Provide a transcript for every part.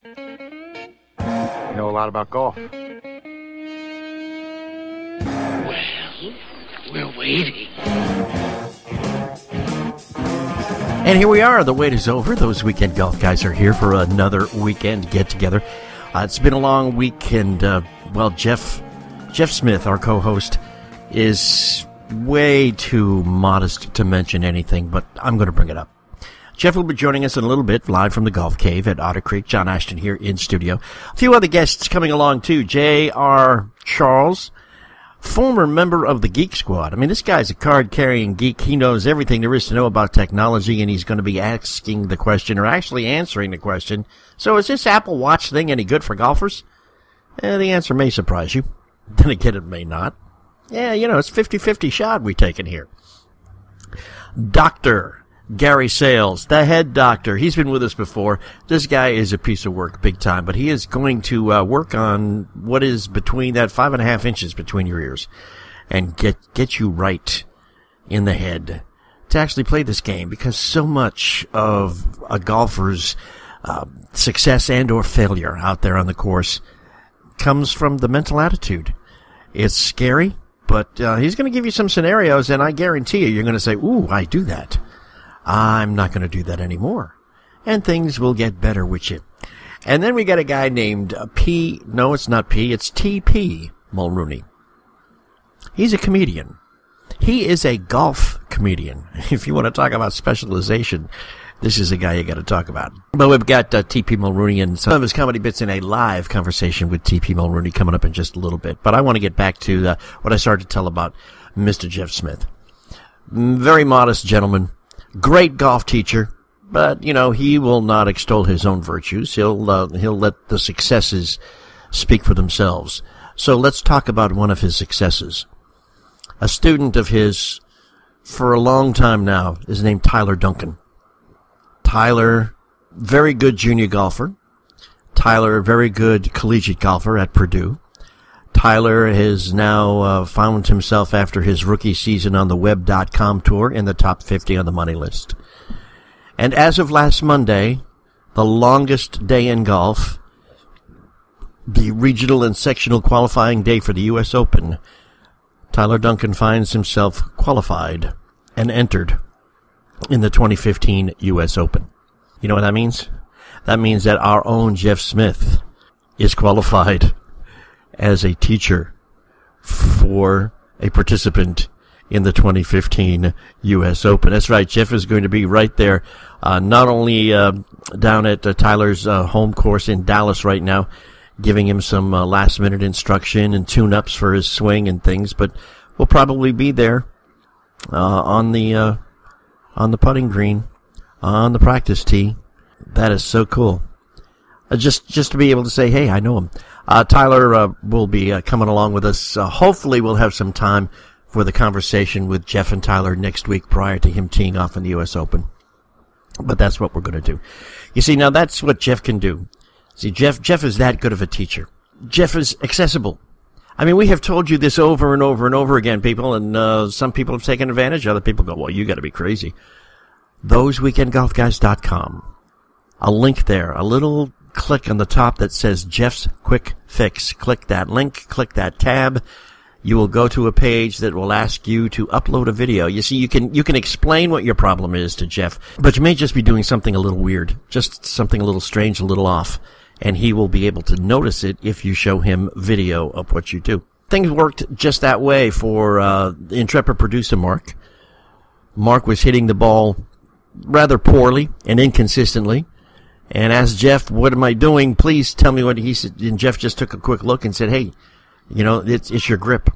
You know a lot about golf. Well, we're waiting. And here we are. The wait is over. Those weekend golf guys are here for another weekend get-together. It's been a long week, and, Jeff Smith, our co-host, is way too modest to mention anything, but I'm going to bring it up. Jeff will be joining us in a little bit, live from the Golf Cave at Otter Creek. John Ashton here in studio. A few other guests coming along, too. J.R. Charles, former member of the Geek Squad. I mean, this guy's a card-carrying geek. He knows everything there is to know about technology, and he's going to be asking the question, or actually answering the question, so is this Apple Watch thing any good for golfers? The answer may surprise you. Then again, it may not. Yeah, it's 50-50 shot we taking here. Dr. Gary Sales, the head doctor. He's been with us before. This guy is a piece of work, big time, but he is going to work on what is between that 5.5 inches between your ears and get you right in the head to actually play this game, because so much of a golfer's success and or failure out there on the course comes from the mental attitude. It's scary, but he's going to give you some scenarios, and I guarantee you're going to say, ooh, I do that. I'm not going to do that anymore. And things will get better with you. And then we got a guy named no, it's not P, it's T.P. Mulrooney. He's a comedian. He is a golf comedian. If you want to talk about specialization, this is a guy you got to talk about. But we've got T.P. Mulrooney and some of his comedy bits in a live conversation with T.P. Mulrooney coming up in just a little bit. But I want to get back to what I started to tell about Mr. Jeff Smith. Very modest gentleman. Great golf teacher, but, he will not extol his own virtues. He'll let the successes speak for themselves. So let's talk about one of his successes. A student of his for a long time now is named Tyler Duncan. Tyler, very good junior golfer. Tyler, very good collegiate golfer at Purdue. Tyler has now found himself, after his rookie season on the Web.com tour, in the top 50 on the money list. And as of last Monday, the longest day in golf, the regional and sectional qualifying day for the U.S. Open, Tyler Duncan finds himself qualified and entered in the 2015 U.S. Open. You know what that means? That means that our own Jeff Smith is qualified as a teacher for a participant in the 2015 U.S. Open. That's right. Jeff is going to be right there, not only down at Tyler's home course in Dallas right now, giving him some last-minute instruction and tune-ups for his swing and things, but we'll probably be there on the putting green, on the practice tee. That is so cool. Just to be able to say, hey, I know him. Tyler will be coming along with us. Hopefully we'll have some time for the conversation with Jeff and Tyler next week prior to him teeing off in the U.S. Open. But that's what we're going to do. You see, now that's what Jeff can do. See, Jeff is that good of a teacher. Jeff is accessible. I mean, we have told you this over and over and over again, people, and some people have taken advantage. Other people go, well, you got to be crazy. ThoseWeekendGolfGuys.com. A link there, a little click on the top that says Jeff's Quick Fix. Click that link, click that tab. You will go to a page that will ask you to upload a video. You see, you can explain what your problem is to Jeff, but you may just be doing something a little weird, just something a little strange, a little off, and he will be able to notice it if you show him video of what you do. Things worked just that way for intrepid producer Mark. Mark was hitting the ball rather poorly and inconsistently. And asked Jeff, what am I doing? Please tell me what he said. And Jeff just took a quick look and said, hey, it's your grip.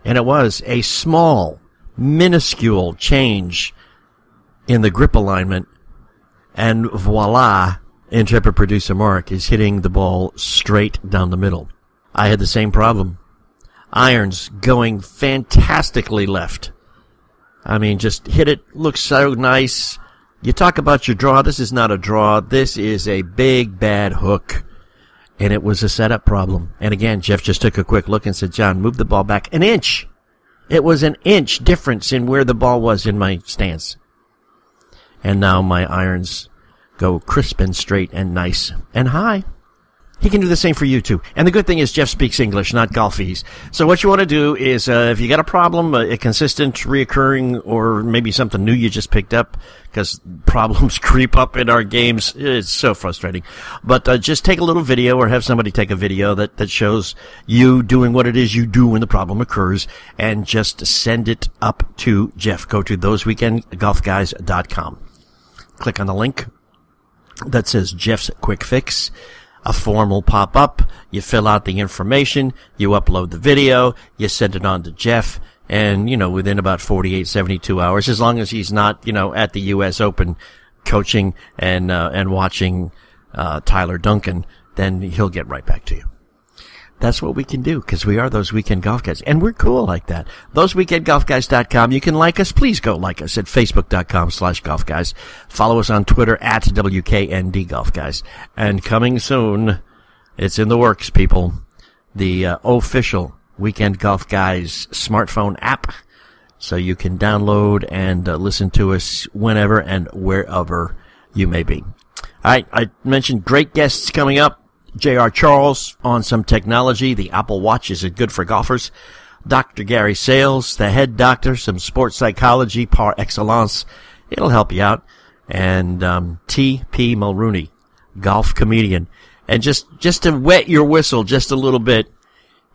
And it was a small, minuscule change in the grip alignment. And voila, intrepid producer Mark is hitting the ball straight down the middle. I had the same problem. Irons going fantastically left. I mean, just hit it, looks so nice. You talk about your draw. This is not a draw. This is a big, bad hook. And it was a setup problem. And again, Jeff just took a quick look and said, John, move the ball back an inch. It was an inch difference in where the ball was in my stance. And now my irons go crisp and straight and nice and high. he can do the same for you, too. And the good thing is Jeff speaks English, not golfese. So what you want to do is, if you got a problem, a consistent, reoccurring, or maybe something new you just picked up, because problems creep up in our games. It's so frustrating. But just take a little video or have somebody take a video that shows you doing what it is you do when the problem occurs, and just send it up to Jeff. Go to thoseweekendgolfguys.com. Click on the link that says Jeff's Quick Fix. A form will pop up. You fill out the information. You upload the video. You send it on to Jeff. And, within about 48, 72 hours, as long as he's not, at the U.S. Open coaching and watching Tyler Duncan, then he'll get right back to you. That's what we can do, because we are Those Weekend Golf Guys. And we're cool like that. ThoseWeekendGolfGuys.com. You can like us. Please go like us at Facebook.com/GolfGuys. Follow us on Twitter at WKND Golf Guys. And coming soon, it's in the works, people, the official Weekend Golf Guys smartphone app. So you can download and listen to us whenever and wherever you may be. All right, I mentioned great guests coming up. J.R. Charles on some technology. The Apple Watch, is it good for golfers? Dr. Gary Sales, the head doctor, some sports psychology par excellence. It'll help you out. And T.P. Mulrooney, golf comedian. And just to wet your whistle just a little bit,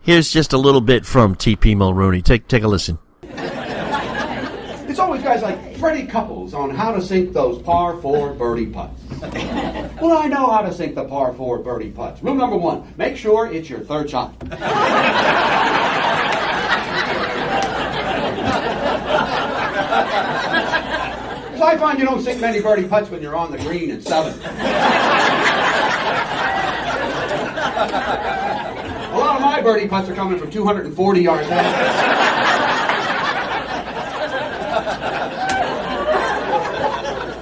here's just a little bit from T.P. Mulrooney. Take a listen. It's always guys like Freddie Couples on how to sink those par 4 birdie putts. Well, I know how to sink the par 4 birdie putts. Rule number 1, make sure it's your third shot. Because I find you don't sink many birdie putts when you're on the green at 7. A lot of my birdie putts are coming from 240 yards out.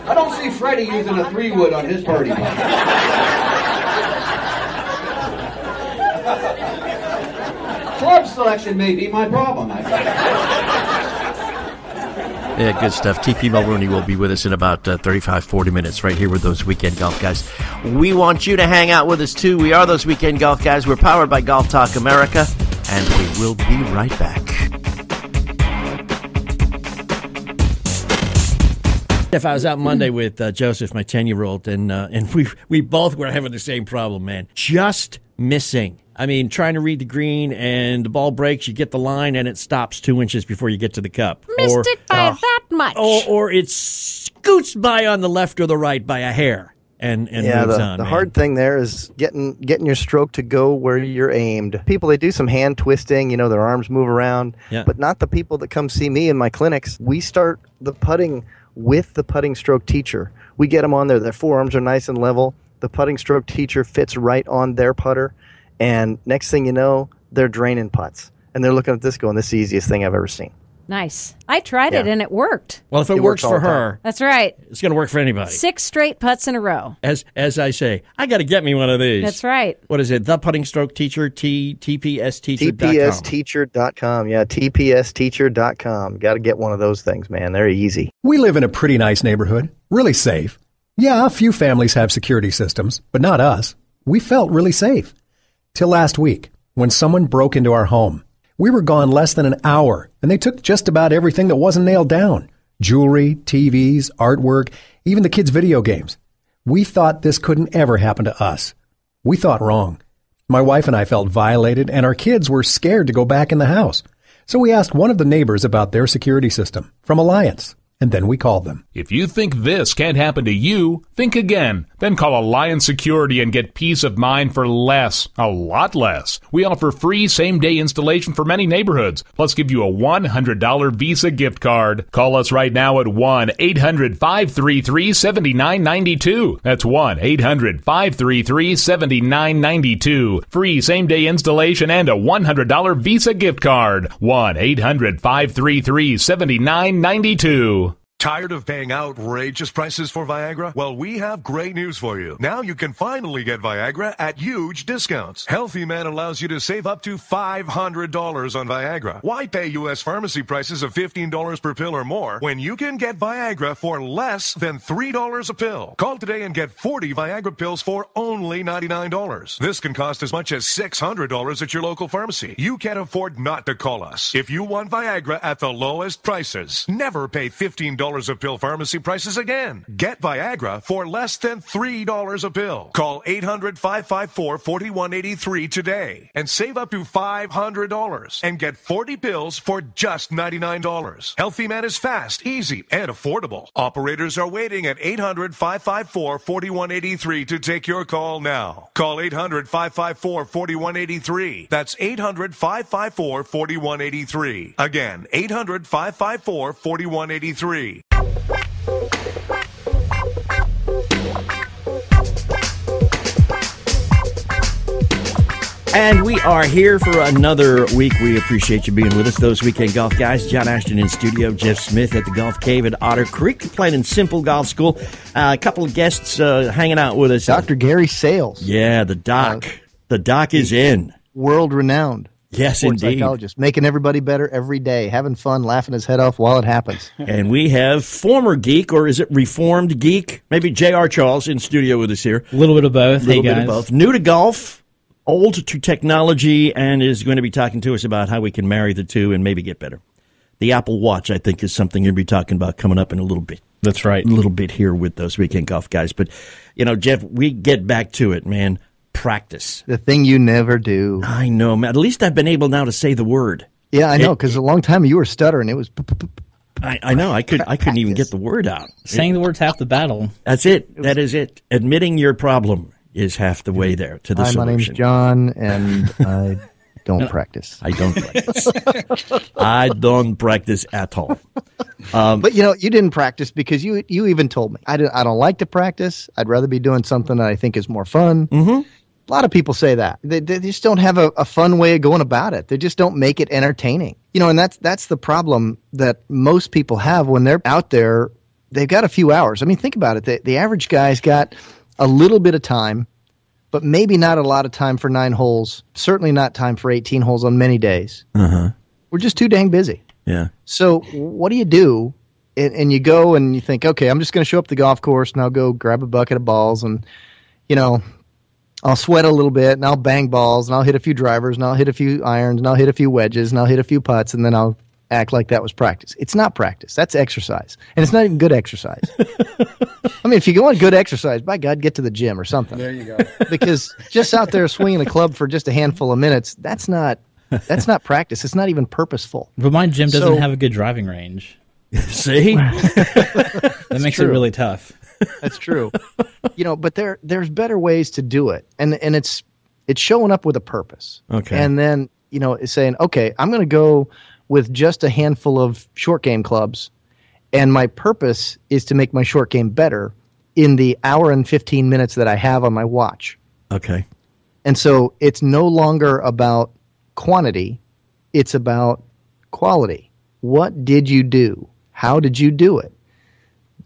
I don't see Freddie using a 3-wood on his birdie putt. Club selection may be my problem, I think. Yeah, good stuff. T.P. Mulrooney will be with us in about 35, 40 minutes right here with Those Weekend Golf Guys. We want you to hang out with us, too. We are Those Weekend Golf Guys. We're powered by Golf Talk America, and we will be right back. If I was out Monday with Joseph, my 10-year-old, and we both were having the same problem, man. Just missing. I mean, trying to read the green, and the ball breaks, you get the line, and it stops 2 inches before you get to the cup. Missed it by that much. Or it scoots by on the left or the right by a hair and moves on. The hard thing there is getting your stroke to go where you're aimed. People, they do some hand twisting, their arms move around, but not the people that come see me in my clinics. We start the putting with the putting stroke teacher. We get them on there. Their forearms are nice and level. The putting stroke teacher fits right on their putter. And next thing you know, they're draining putts. And they're looking at this going, this is the easiest thing I've ever seen. Nice. I tried it, and it worked. Well, if it works for her, that's right. It's going to work for anybody. 6 straight putts in a row. As I say, I got to get me one of these. That's right. What is it? The Putting Stroke Teacher, TPSteacher.com. TPSteacher.com. Yeah, TPSteacher.com. Got to get one of those things, man. They're easy. We live in a pretty nice neighborhood. Really safe. Yeah, a few families have security systems, but not us. We felt really safe. Till last week, when someone broke into our home. We were gone less than an hour, and they took just about everything that wasn't nailed down. Jewelry, TVs, artwork, even the kids' video games. We thought this couldn't ever happen to us. We thought wrong. My wife and I felt violated, and our kids were scared to go back in the house. So we asked one of the neighbors about their security system from Alliance. And then we called them. If you think this can't happen to you, think again. Then call Alliance Security and get peace of mind for less. A lot less. We offer free same-day installation for many neighborhoods, plus give you a $100 Visa gift card. Call us right now at 1-800-533-7992. That's 1-800-533-7992. Free same-day installation and a $100 Visa gift card. 1-800-533-7992. Tired of paying outrageous prices for Viagra? Well, we have great news for you. Now you can finally get Viagra at huge discounts. Healthy Man allows you to save up to $500 on Viagra. Why pay U.S. pharmacy prices of $15 per pill or more when you can get Viagra for less than $3 a pill? Call today and get 40 Viagra pills for only $99. This can cost as much as $600 at your local pharmacy. You can't afford not to call us. If you want Viagra at the lowest prices, never pay $15 a pill pharmacy prices again. Get Viagra for less than $3 a pill. Call 800-554-4183 today and save up to $500 and get 40 pills for just $99. Healthy Man is fast, easy, and affordable. Operators are waiting at 800-554-4183 to take your call now. Call 800-554-4183. That's 800-554-4183. Again, 800-554-4183. And we are here for another week. We appreciate you being with us, those weekend golf guys. John Ashton in studio, Jeff Smith at the Golf Cave at Otter Creek, playing in Simple Golf School. A couple of guests hanging out with us. Dr. Gary Sales. Yeah, the doc. The doc is in. World-renowned. Yes, sports indeed. Psychologist, making everybody better every day, having fun, laughing his head off while it happens. And we have former geek, or is it reformed geek? Maybe J.R. Charles in studio with us here. A little bit of both. A little bit of both. New to golf, old to technology, and is going to be talking to us about how we can marry the two and maybe get better. The Apple Watch, I think, is something you'll be talking about coming up in a little bit. That's right. A little bit here with those weekend golf guys. But, Jeff, we get back to it, man. Practice. The thing you never do. I know, man. At least I've been able now to say the word. Yeah, I know, because a long time you were stuttering. It was. I know. I couldn't even get the word out. Saying the word's half the battle. That's it. That is it. Admitting your problem is half the way there to the solution. My name's John, and I don't practice. I don't practice. I don't practice at all. But you didn't practice because you even told me I don't like to practice. I'd rather be doing something that I think is more fun. Mm-hmm. A lot of people say that. They just don't have a fun way of going about it. They just don't make it entertaining. And that's the problem that most people have when they're out there. They've got a few hours. I mean, think about it. The average guy's got a little bit of time, but maybe not a lot of time for 9 holes. Certainly not time for 18 holes on many days. Uh-huh. We're just too dang busy. Yeah. So what do? And you go and you think, okay, I'm just going to show up at the golf course and I'll go grab a bucket of balls and, I'll sweat a little bit, and I'll bang balls, and I'll hit a few drivers, and I'll hit a few irons, and I'll hit a few wedges, and I'll hit a few putts, and then I'll act like that was practice. It's not practice. That's exercise. And it's not even good exercise. I mean, if you want good exercise, by God, get to the gym or something. There you go. Because just out there swinging a club for just a handful of minutes, that's not practice. It's not even purposeful. But my gym doesn't have a good driving range. See? That makes it really tough. That's true. But there's better ways to do it. And it's showing up with a purpose. Okay. And then, it's saying, okay, I'm going to go with just a handful of short game clubs, and my purpose is to make my short game better in the hour and 15 minutes that I have on my watch. Okay. And so it's no longer about quantity, it's about quality. What did you do? How did you do it?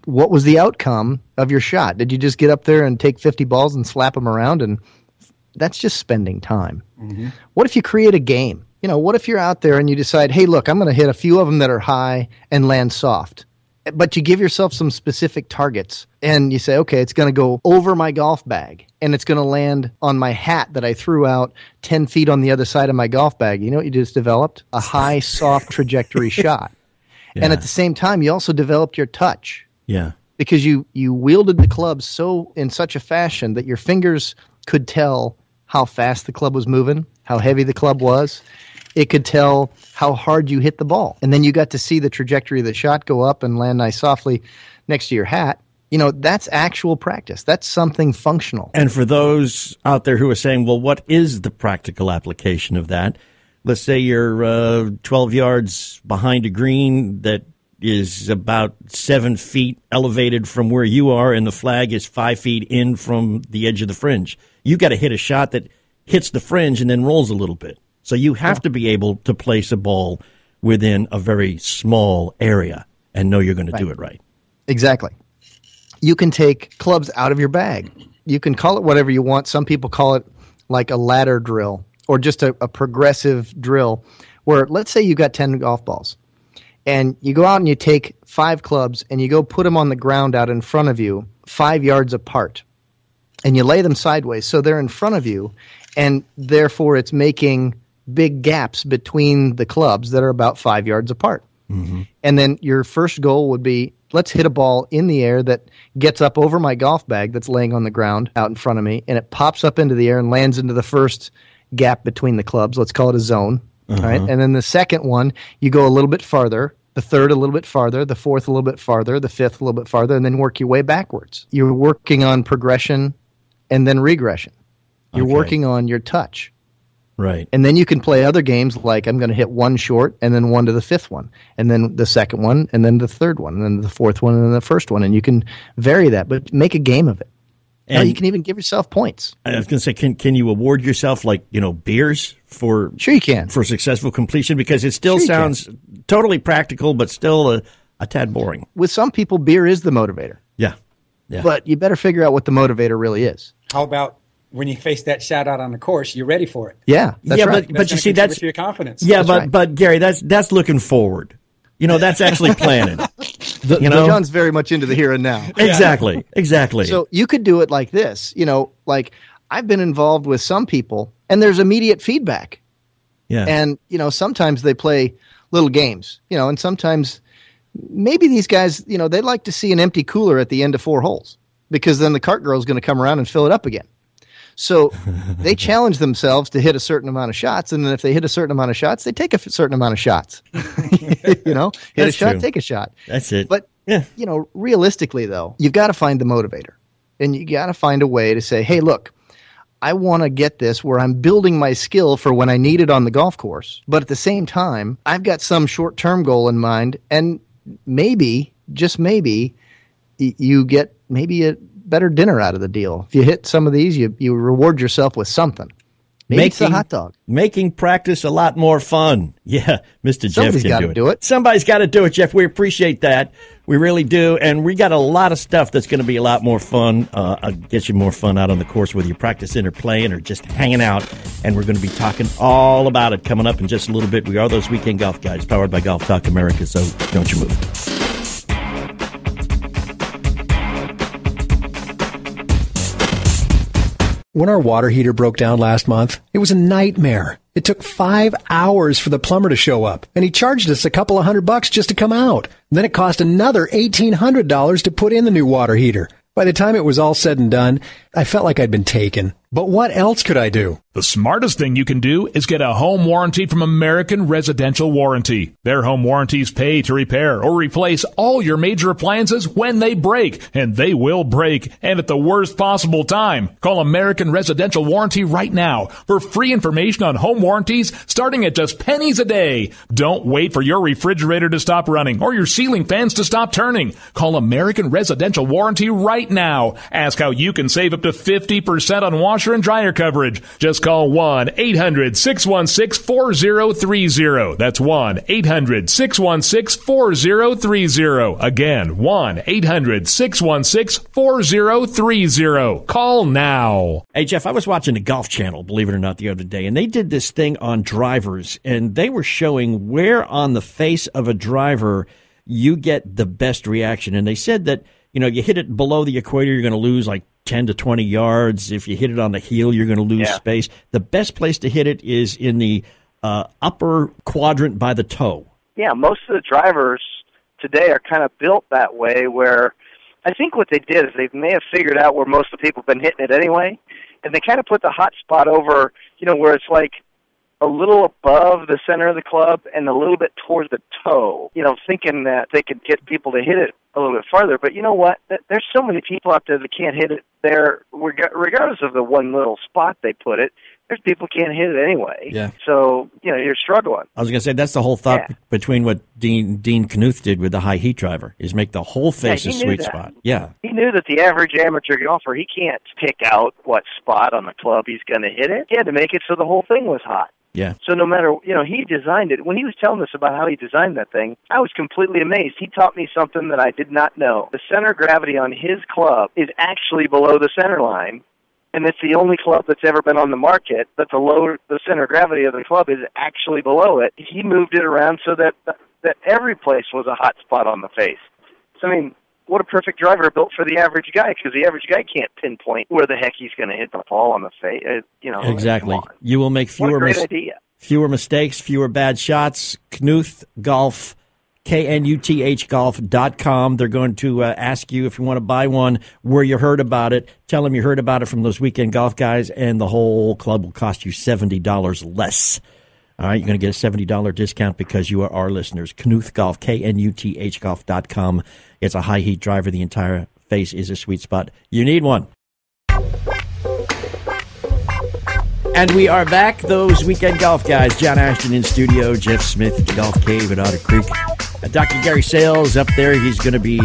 What was the outcome of your shot? Did you just get up there and take 50 balls and slap them around? And that's just spending time. Mm-hmm. What if you create a game? What if you're out there and you decide, hey, look, I'm going to hit a few of them that are high and land soft. But you give yourself some specific targets and you say, okay, it's going to go over my golf bag and it's going to land on my hat that I threw out 10 feet on the other side of my golf bag. You know what you just developed? A high, soft trajectory shot. Yeah. And at the same time, you also developed your touch. Yeah. Because you wielded the club in such a fashion that your fingers could tell how fast the club was moving, how heavy the club was. It could tell how hard you hit the ball. And then you got to see the trajectory of the shot go up and land nice softly next to your hat. That's actual practice. That's something functional. And for those out there who are saying, well, what is the practical application of that? Let's say you're 12 yards behind a green that is about 7 feet elevated from where you are, and the flag is 5 feet in from the edge of the fringe. You got to hit a shot that hits the fringe and then rolls a little bit. So you have to be able to place a ball within a very small area. and know you're going to do it right. Exactly. You can take clubs out of your bag. You can call it whatever you want. Some people call it like a ladder drill or just a progressive drill where, let's say you got 10 golf balls and you go out and you take 5 clubs and you go put them on the ground out in front of you 5 yards apart and you lay them sideways so they're in front of you, and therefore it's making big gaps between the clubs that are about 5 yards apart. Mm-hmm. And then your first goal would be, let's hit a ball in the air that gets up over my golf bag that's laying on the ground out in front of me, and it pops up into the air and lands into the first gap between the clubs. Let's call it a zone. Uh-huh. Right? And then the second one, you go a little bit farther, the third a little bit farther, the fourth a little bit farther, the fifth a little bit farther, and then work your way backwards. You're working on progression and then regression. You're working on your touch. Right. And then you can play other games like I'm going to hit one short and then one to the fifth one, and then the second one, and then the third one, and then the fourth one, and then the first one. And you can vary that, but make a game of it. And now you can even give yourself points. I was going to say, can you award yourself beers for Sure you can. For successful completion? Because it still sounds totally practical, but still a tad boring. With some people, beer is the motivator. Yeah. But you better figure out what the motivator really is. How about when you face that shout out on the course, you're ready for it? Yeah, that's right. But you see, that's your confidence. Yeah, but Gary, that's looking forward. That's actually planning. John's very much into the here and now. Exactly. So you could do it like this. Like I've been involved with some people, and there's immediate feedback. Yeah. And sometimes they play little games. And sometimes maybe these guys, they'd like to see an empty cooler at the end of 4 holes, because then the cart girl is going to come around and fill it up again. So they challenge themselves to hit a certain amount of shots, and then if they hit a certain amount of shots, they take a certain amount of shots. Hit a shot, take a shot. That's it. But realistically, though, you've got to find the motivator, and you got to find a way to say, "Hey, look, I want to get this where I'm building my skill for when I need it on the golf course, but at the same time, I've got some short-term goal in mind, and maybe, just maybe, you get maybe a better dinner out of the deal. If you hit some of these, you reward yourself with something. Maybe it's a hot dog. Making practice a lot more fun. Yeah, Mr. Somebody's Jeff can do it. Somebody's got to do it, Jeff. We appreciate that. We really do. And we got a lot of stuff that's going to be a lot more fun. Get you more fun out on the course, whether you're practicing or playing or just hanging out. And we're going to be talking all about it coming up in just a little bit. We are those Weekend Golf Guys, powered by Golf Talk America. So don't you move. When our water heater broke down last month, it was a nightmare. It took 5 hours for the plumber to show up, and he charged us a couple of $100 just to come out. Then it cost another $1,800 to put in the new water heater. By the time it was all said and done, I felt like I'd been taken. But what else could I do? The smartest thing you can do is get a home warranty from American Residential Warranty. Their home warranties pay to repair or replace all your major appliances when they break, and they will break, and at the worst possible time. Call American Residential Warranty right now for free information on home warranties starting at just pennies a day. Don't wait for your refrigerator to stop running or your ceiling fans to stop turning. Call American Residential Warranty right now. Ask how you can save up to 50% on washer and dryer coverage. Just call 1-800-616-4030. That's 1-800-616-4030. Again, 1-800-616-4030. Call now. Hey, Jeff, I was watching the Golf Channel, believe it or not, the other day, and they did this thing on drivers, and they were showing where on the face of a driver you get the best reaction. And they said that, you hit it below the equator, you're going to lose like 10 to 20 yards. If you hit it on the heel, you're going to lose space. The best place to hit it is in the upper quadrant by the toe. Yeah, most of the drivers today are kind of built that way, where I think what they did is they may have figured out where most of the people have been hitting it anyway, and they kind of put the hot spot over, where it's like a little above the center of the club and a little bit towards the toe, thinking that they could get people to hit it a little bit farther. But you know what? There's so many people out there that can't hit it there, regardless of the one little spot they put it. There's people can't hit it anyway. Yeah. So, you're struggling. I was going to say, that's the whole thought between what Dean Knuth did with the high heat driver, is make the whole face a sweet spot. Yeah. He knew that the average amateur golfer, he can't pick out what spot on the club he's going to hit it. He had to make it so the whole thing was hot. Yeah. So no matter, he designed it. When he was telling us about how he designed that thing, I was completely amazed. He taught me something that I did not know. The center of gravity on his club is actually below the center line. And it's the only club that's ever been on the market that the center of gravity of the club is actually below it. He moved it around so that every place was a hot spot on the face. So, what a perfect driver built for the average guy, because the average guy can't pinpoint where the heck he's going to hit the ball on the face. Exactly. You will make fewer mistakes, fewer bad shots. Knuth Golf, KNUTHgolf.com. They're going to ask you if you want to buy one, where you heard about it. Tell them you heard about it from those Weekend Golf guys, and the whole club will cost you $70 less. All right, you're going to get a $70 discount because you are our listeners. Knuth Golf, KNUTHgolf.com. It's a high heat driver. The entire face is a sweet spot. You need one. And we are back, those Weekend Golf guys. John Ashton in studio, Jeff Smith at the Golf Cave at Otter Creek. Dr. Gary Sales up there. He's going to be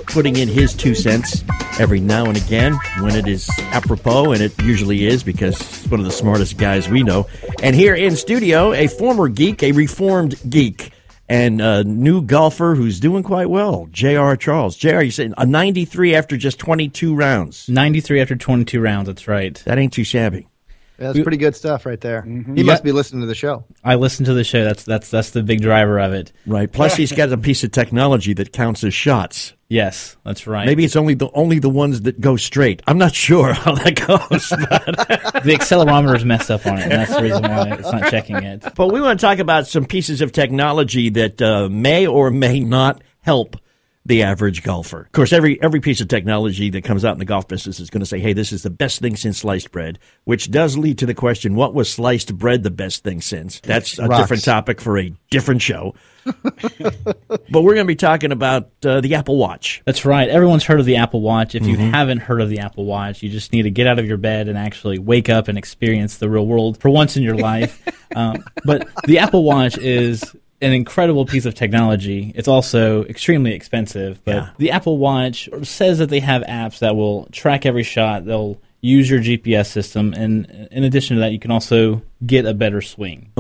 putting in his 2 cents every now and again when it is apropos, and it usually is, because he's one of the smartest guys we know. And here in studio, a former geek, a reformed geek, and a new golfer who's doing quite well, J.R. Charles. J.R., you said a 93 after just 22 rounds. 93 after 22 rounds, that's right. That ain't too shabby. Yeah, that's pretty good stuff right there. Mm-hmm. He must be listening to the show. I listen to the show. That's the big driver of it. Right. Plus, he's got a piece of technology that counts as shots. Yes, that's right. Maybe it's only the ones that go straight. I'm not sure how that goes. But the accelerometer's messed up on it, and that's the reason why it's not checking it. But we want to talk about some pieces of technology that may or may not help the average golfer. Of course, every piece of technology that comes out in the golf business is going to say, hey, this is the best thing since sliced bread, which does lead to the question, what was sliced bread the best thing since? That's a different topic for a different show. But we're going to be talking about the Apple Watch. That's right. Everyone's heard of the Apple Watch. If you haven't heard of the Apple Watch, you just need to get out of your bed and actually wake up and experience the real world for once in your life. But the Apple Watch is an incredible piece of technology. It's also extremely expensive, but the Apple Watch says that they have apps that will track every shot. They'll use your GPS system, and in addition to that, you can also get a better swing.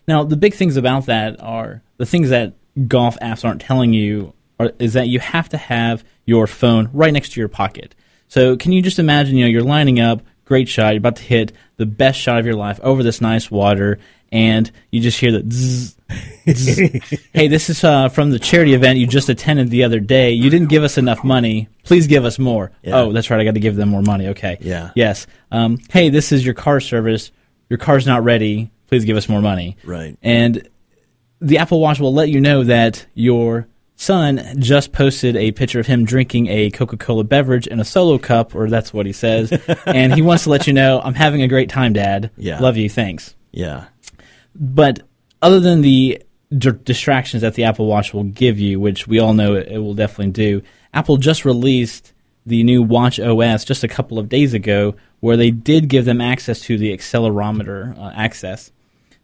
Now, the big things about that are the things that golf apps aren't telling you is that you have to have your phone right next to your pocket. So can you just imagine, you're lining up, great shot, you're about to hit the best shot of your life over this nice water, and you just hear the zzz, zzz. Hey, this is from the charity event you just attended the other day. You didn't give us enough money. Please give us more. Yeah. Oh, that's right. I got to give them more money. Okay. Yeah. Yes. Hey, this is your car service. Your car's not ready. Please give us more money. Right. And the Apple Watch will let you know that your son just posted a picture of him drinking a Coca-Cola beverage in a Solo cup, or that's what he says. And he wants to let you know, I'm having a great time, Dad. Yeah. Love you. Thanks. Yeah. But other than the distractions that the Apple Watch will give you, which we all know it will definitely do, Apple just released the new Watch OS just a couple of days ago, where they did give them access to the accelerometer access.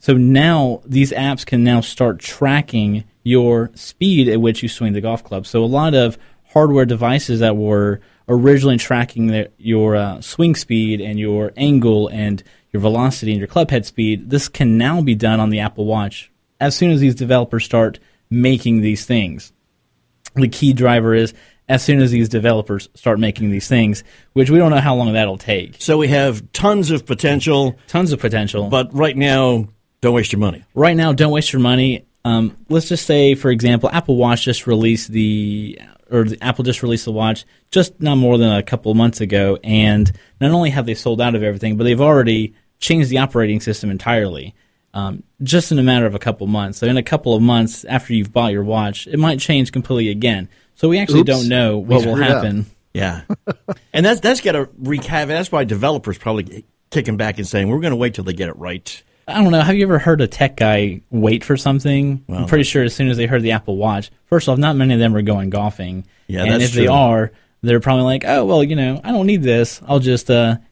So now these apps can now start tracking your speed at which you swing the golf club. So a lot of hardware devices that were originally tracking your swing speed and your angle and your velocity and your club head speed, this can now be done on the Apple Watch as soon as these developers start making these things. The key driver is as soon as these developers start making these things, which we don't know how long that'll take. So we have tons of potential. But right now, don't waste your money. Right now, don't waste your money. Let's just say, for example, Apple Watch just released Apple just released the watch just not more than a couple of months ago, and not only have they sold out of everything, but they've already changed the operating system entirely, just in a matter of a couple months. So in a couple of months after you've bought your watch, it might change completely again. So we actually don't know what will happen. Yeah. And that's got to wreak havoc. That's why developers probably kicking back and saying, we're going to wait till they get it right. I don't know. Have you ever heard a tech guy wait for something? Well, I'm pretty sure as soon as they heard the Apple Watch, first off, not many of them are going golfing. Yeah, and that's if true. they are, they're probably like, oh, well, I don't need this. I'll just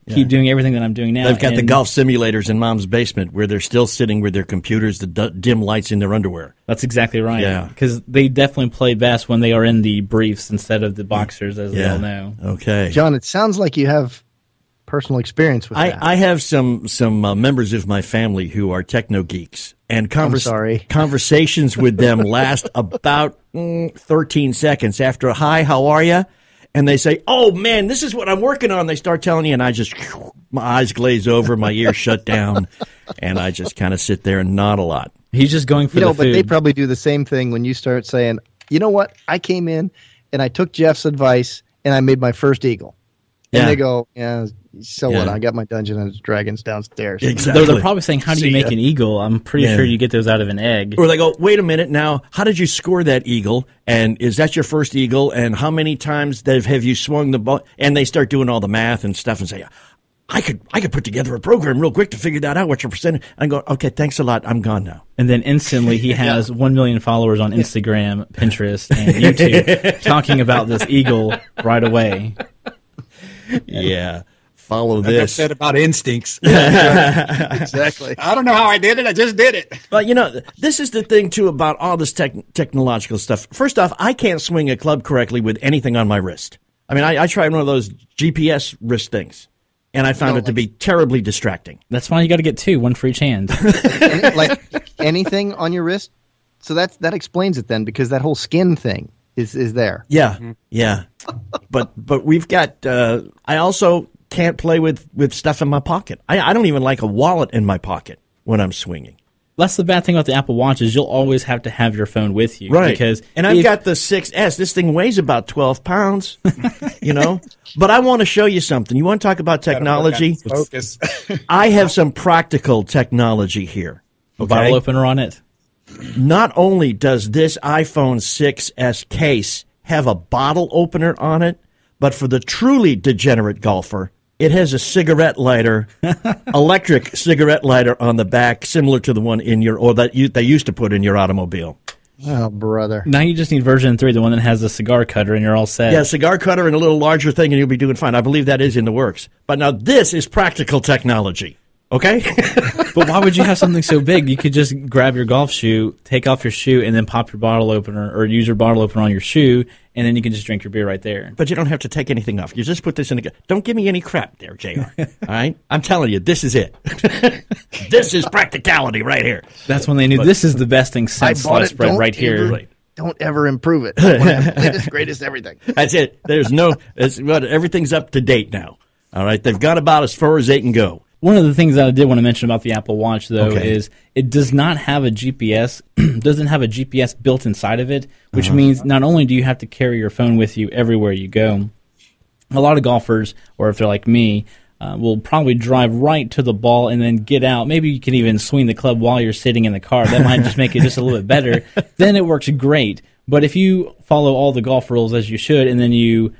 keep doing everything that I'm doing now. They've got the golf simulators in mom's basement where they're still sitting with their computers, the dim lights in their underwear. That's exactly right. Yeah. Because they definitely play best when they are in the briefs instead of the boxers, as we all know. Okay. John, it sounds like you have personal experience with that. I have some members of my family who are techno geeks, and conversations with them last about 13 seconds after, hi, how are you? And they say, oh, man, this is what I'm working on. They start telling you, and I just, my eyes glaze over, my ears shut down, and I just kind of sit there and nod a lot. He's just going for the food. But they probably do the same thing when you start saying, you know what, I came in, and I took Jeff's advice, and I made my first eagle. And they go, what? I got my Dungeons and Dragons downstairs. Exactly. They're probably saying, how do you make an eagle? I'm pretty sure you get those out of an egg. Or they go, wait a minute now, how did you score that eagle? And is that your first eagle? And how many times have you swung the ball? And they start doing all the math and stuff and say, I could put together a program real quick to figure that out, what your percentage. I go, okay, thanks a lot. I'm gone now. And then instantly he has 1 million followers on Instagram, Pinterest, and YouTube talking about this eagle right away. Yeah. Follow Like this. I said about instincts. Exactly. I don't know how I did it. I just did it. Well, this is the thing, too, about all this technological stuff. First off, I can't swing a club correctly with anything on my wrist. I mean, I tried one of those GPS wrist things, and I found it to be terribly distracting. That's why you got to get two, one for each hand. Like anything on your wrist? So that explains it then, because that whole skin thing is there. Yeah, yeah. But we've got, I also can't play with stuff in my pocket. I don't even like a wallet in my pocket when I'm swinging. That's the bad thing about the Apple Watch is you'll always have to have your phone with you. Right. Because and I've got the 6S. This thing weighs about 12 pounds, But I want to show you something. You want to talk about technology? Focus. I have some practical technology here. A bottle opener on it. Not only does this iPhone 6S case have a bottle opener on it, but for the truly degenerate golfer, it has a cigarette lighter, electric cigarette lighter on the back, similar to the one they used to put in your automobile. Oh, brother. Now you just need version 3, the one that has the cigar cutter, and you're all set. Yeah, cigar cutter and a little larger thing, and you'll be doing fine. I believe that is in the works. But now this is practical technology, okay? But why would you have something so big? You could just grab your golf shoe, take off your shoe, and then pop your bottle opener or use your bottle opener on your shoe, and then you can just drink your beer right there. But you don't have to take anything off. You just put this in the... Don't give me any crap there, JR. All right? I'm telling you, this is it. This is practicality right here. That's when they knew this is the best thing since sliced bread right here. Don't ever improve it. I want to have the latest, greatest everything. That's it. Everything's up to date now. All right? They've got about as far as they can go. One of the things that I did want to mention about the Apple Watch, though, is it does not have a GPS, doesn't have a GPS built inside of it, which means not only do you have to carry your phone with you everywhere you go, a lot of golfers, or if they're like me, will probably drive right to the ball and then get out. Maybe you can even swing the club while you're sitting in the car. That might just make it just a little bit better. Then it works great. But if you follow all the golf rules as you should, and then you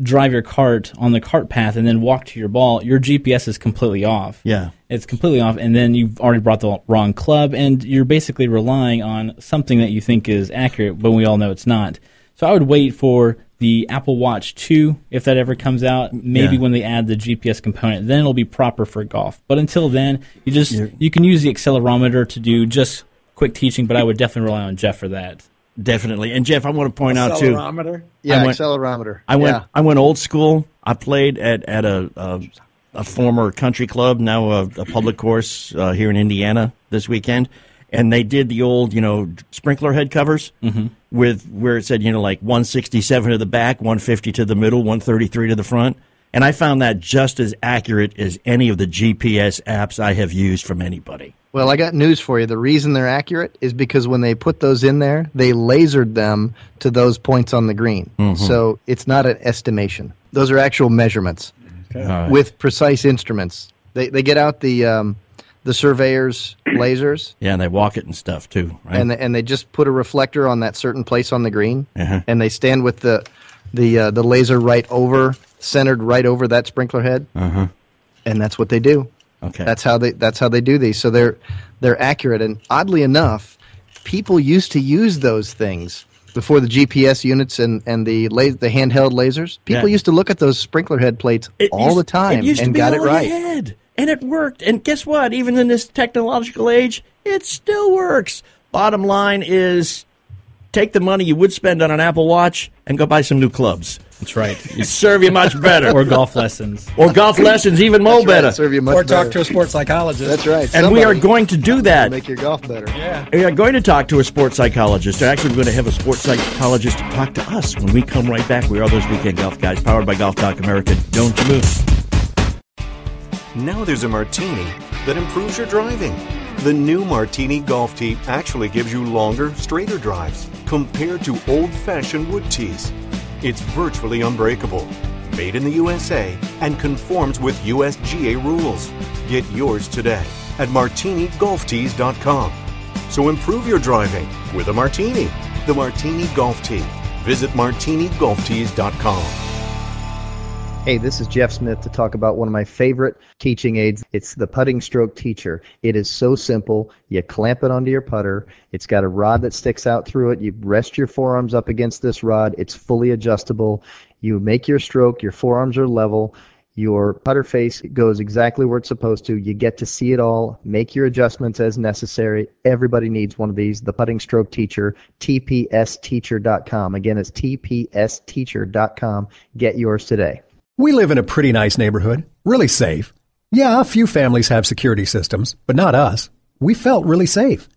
drive your cart on the cart path and then walk to your ball, your GPS is completely off. Yeah. It's completely off, and then you've already brought the wrong club, and you're basically relying on something that you think is accurate, but we all know it's not. So I would wait for the Apple Watch 2, if that ever comes out, maybe when they add the GPS component, then it'll be proper for golf. But until then, you can use the accelerometer to do just quick teaching, but I would definitely rely on Jeff for that. Definitely. And Jeff, I want to point out too. Yeah, accelerometer. I went old school. I played at a former country club, now a public course here in Indiana this weekend, and they did the old, sprinkler head covers with where it said, like 167 to the back, 150 to the middle, 133 to the front. And I found that just as accurate as any of the GPS apps I have used from anybody. Well, I got news for you. The reason they're accurate is because when they put those in there, they lasered them to those points on the green. So it's not an estimation. Those are actual measurements with precise instruments. They get out the surveyor's lasers. Yeah, and they walk it and stuff too, right? And they just put a reflector on that certain place on the green, and they stand with the laser centered right over that sprinkler head, and that's what they do. Okay, that's how they do these. So they're accurate, and oddly enough, people used to use those things before the GPS units and the handheld lasers, people used to look at those sprinkler head plates all the time and got it right. And it worked. And guess what? Even in this technological age, it still works. Bottom line is, take the money you would spend on an Apple Watch and go buy some new clubs. That's right. It serve you much better. Or golf lessons. Or golf lessons, even more better. Serve you much Or better. talk to a sports psychologist. That's right. And we are going to do that. Make your golf better. Yeah. We are going to talk to a sports psychologist. Actually, we're going to have a sports psychologist talk to us when we come right back. We are those Weekend Golf Guys, powered by Golf Talk America. Don't you move. Now there's a martini that improves your driving. The new Martini Golf Tee actually gives you longer, straighter drives compared to old-fashioned wood tees. It's virtually unbreakable, made in the USA, and conforms with USGA rules. Get yours today at martinigolftees.com. So improve your driving with a martini. The Martini Golf Tee. Visit martinigolftees.com. Hey, this is Jeff Smith to talk about one of my favorite teaching aids. It's the Putting Stroke Teacher. It is so simple. You clamp it onto your putter. It's got a rod that sticks out through it. You rest your forearms up against this rod. It's fully adjustable. You make your stroke. Your forearms are level. Your putter face goes exactly where it's supposed to. You get to see it all. Make your adjustments as necessary. Everybody needs one of these. The Putting Stroke Teacher, tpsteacher.com. Again, it's tpsteacher.com. Get yours today. We live in a pretty nice neighborhood, really safe. Yeah, a few families have security systems, but not us. We felt really safe.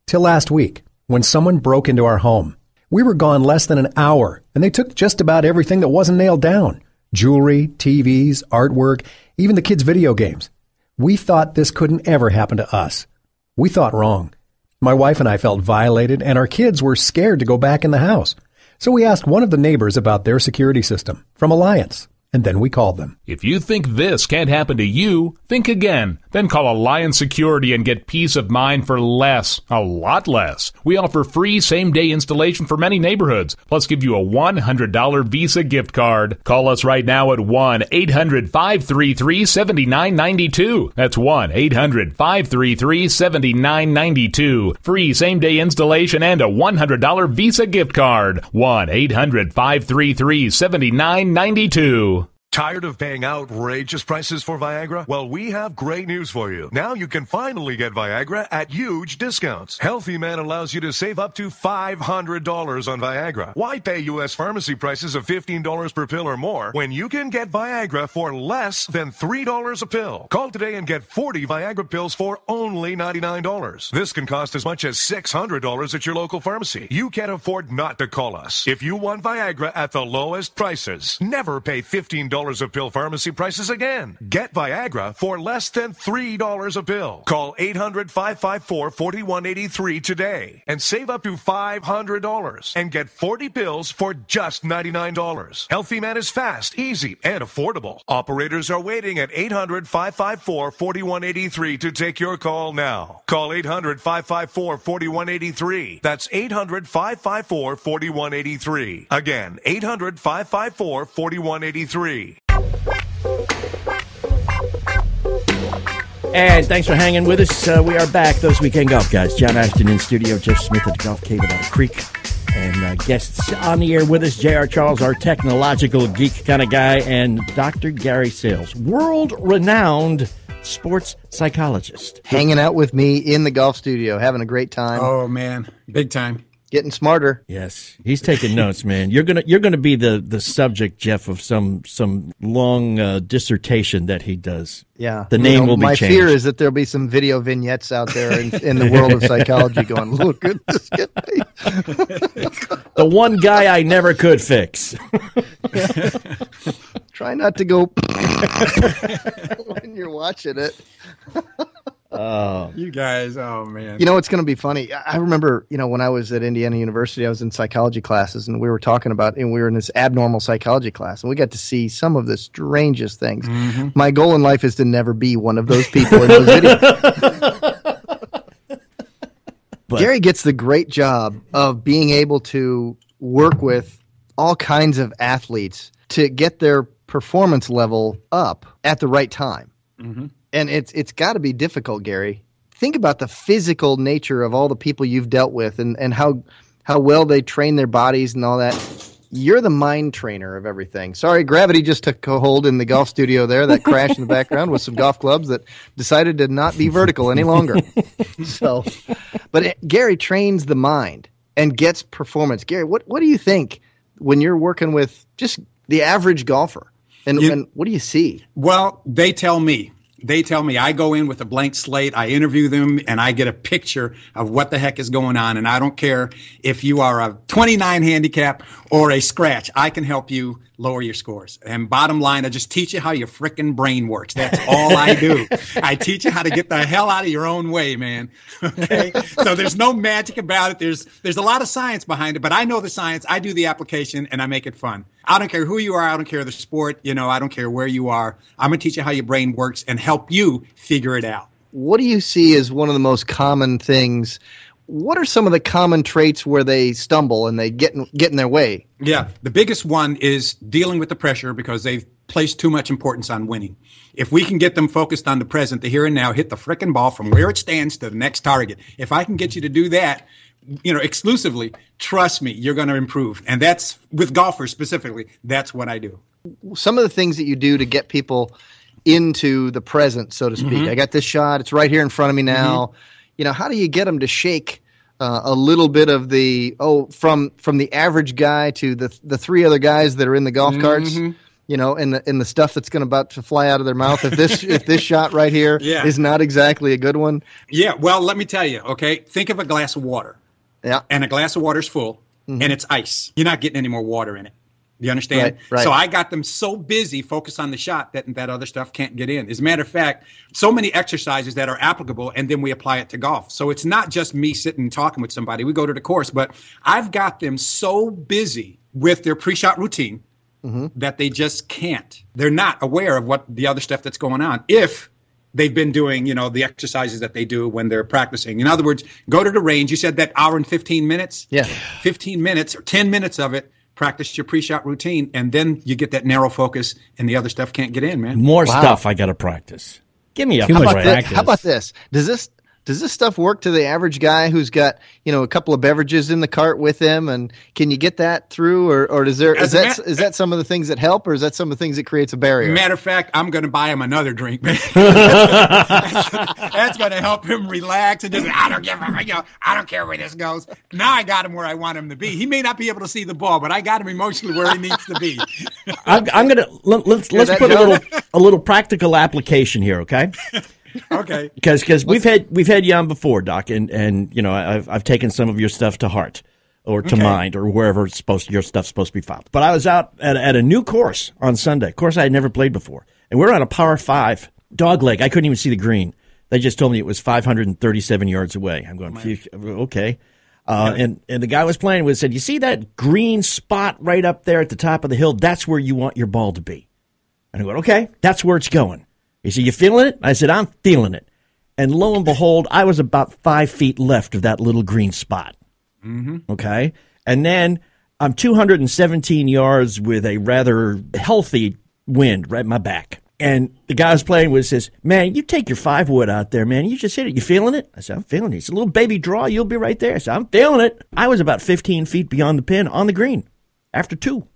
Till last week, when someone broke into our home. We were gone less than an hour, and they took just about everything that wasn't nailed down. Jewelry, TVs, artwork, even the kids' video games. We thought this couldn't ever happen to us. We thought wrong. My wife and I felt violated, and our kids were scared to go back in the house. So we asked one of the neighbors about their security system from Alliance. And then we called them. If you think this can't happen to you, think again. Then call Alliance Security and get peace of mind for less, a lot less. We offer free same-day installation for many neighborhoods, plus give you a $100 Visa gift card. Call us right now at 1-800-533-7992. That's 1-800-533-7992. Free same-day installation and a $100 Visa gift card. 1-800-533-7992. Tired of paying outrageous prices for Viagra? Well, we have great news for you. Now you can finally get Viagra at huge discounts. Healthy Man allows you to save up to $500 on Viagra. Why pay U.S. pharmacy prices of $15 per pill or more when you can get Viagra for less than $3 a pill? Call today and get 40 Viagra pills for only $99. This can cost as much as $600 at your local pharmacy. You can't afford not to call us. If you want Viagra at the lowest prices, never pay $15 a pill pharmacy prices again. Get Viagra for less than $3 a pill. Call 800-554-4183 today and save up to $500 and get 40 pills for just $99. Healthy Man is fast, easy, and affordable. Operators are waiting at 800-554-4183 to take your call now. Call 800-554-4183. That's 800-554-4183. Again, 800-554-4183. And thanks for hanging with us. We are back, those Weekend Golf Guys. John Ashton in studio, Jeff Smith at the Golf Cave at Otter Creek. And guests on the air with us, J.R. Charles, our technological geek kind of guy, and Dr. Gary Sales, world-renowned sports psychologist. Hanging out with me in the golf studio, having a great time. Oh, man. Big time. Getting smarter. Yes, he's taking notes, man. You're gonna be the subject, Jeff, of some long dissertation that he does. Yeah, the name will be my changed. fear is that there'll be some video vignettes out there in the world of psychology going, look at this guy. The one guy I never could fix. Try not to go when you're watching it. Oh, you guys, oh man. You know, it's going to be funny. I remember, when I was at Indiana University, I was in psychology classes, and we were talking about, and we were in this abnormal psychology class, and we got to see some of the strangest things. Mm-hmm. My goal in life is to never be one of those people in those videos. Gary gets the great job of being able to work with all kinds of athletes to get their performance level up at the right time. Mm-hmm. And it's got to be difficult, Gary. Think about the physical nature of all the people you've dealt with and how how well they train their bodies and all that. You're the mind trainer of everything. Sorry, gravity just took a hold in the golf studio there. That crash in the background with some golf clubs that decided to not be vertical any longer. But Gary trains the mind and gets performance. Gary, what do you think when you're working with just the average golfer? And what do you see? Well, they tell me. I go in with a blank slate, I interview them, and I get a picture of what the heck is going on. And I don't care if you are a 29 handicap or a scratch. I can help you lower your scores. And bottom line, I just teach you how your frickin' brain works. That's all I do. I teach you how to get the hell out of your own way, man. Okay? So there's no magic about it. There's a lot of science behind it, but I know the science. I do the application, and I make it fun. I don't care who you are. I don't care the sport. I don't care where you are. I'm going to teach you how your brain works and help you figure it out. What do you see as one of the most common things? What are some of the common traits where they stumble and they get in their way? Yeah, the biggest one is dealing with the pressure because they've placed too much importance on winning. If we can get them focused on the present, the here and now, hit the frickin' ball from where it stands to the next target. If I can get you to do that, exclusively, trust me, you're going to improve. And that's, with golfers specifically, that's what I do. Some of the things that you do to get people into the present, so to speak. Mm-hmm. I got this shot. It's right here in front of me now. Mm-hmm. How do you get them to shake a little bit of from the average guy to the three other guys that are in the golf carts, and the stuff that's about to fly out of their mouth if this shot right here is not exactly a good one? Yeah, well, let me tell you, okay? Think of a glass of water. Yeah. And a glass of water is full, and it's ice. You're not getting any more water in it. You understand? Right. So I got them so busy focused on the shot that other stuff can't get in. As a matter of fact, so many exercises that are applicable, and then we apply it to golf. So it's not just me sitting and talking with somebody. We go to the course, but I've got them so busy with their pre-shot routine that they just can't. They're not aware of what the other stuff that's going on. If they've been doing, the exercises that they do when they're practicing. In other words, go to the range. You said that hour and 15 minutes? Yeah. 15 minutes or 10 minutes of it. Practice your pre-shot routine, and then you get that narrow focus, and the other stuff can't get in, man. More stuff I got to practice. Give me How about this? Does this stuff work to the average guy who's got a couple of beverages in the cart with him, and can you get that through, or is that some of the things that help, or is that some of the things that creates a barrier? Matter of fact, I'm going to buy him another drink, man. That's going to help him relax and just I don't care where this goes. Now I got him where I want him to be. He may not be able to see the ball, but I got him emotionally where he needs to be. I'm gonna let's put a little practical application here, okay? Okay. Because we've had you on before, Doc, and I've taken some of your stuff to heart or to mind or wherever your stuff's supposed to be filed. But I was out at a new course on Sunday, course I had never played before, and we're on a par 5 dogleg. I couldn't even see the green. They just told me it was 537 yards away. I'm going, okay. And the guy was playing said, you see that green spot right up there at the top of the hill? That's where you want your ball to be. And I go, okay, that's where it's going. He said, you feeling it? I said, I'm feeling it. And lo and behold, I was about 5 feet left of that little green spot. Mm-hmm. Okay? And then I'm 217 yards with a rather healthy wind right in my back. And the guy I was playing with says, man, you take your 5-wood out there, man. You just hit it. You feeling it? I said, I'm feeling it. It's a little baby draw. You'll be right there. I said, I'm feeling it. I was about 15 feet beyond the pin on the green after 2. How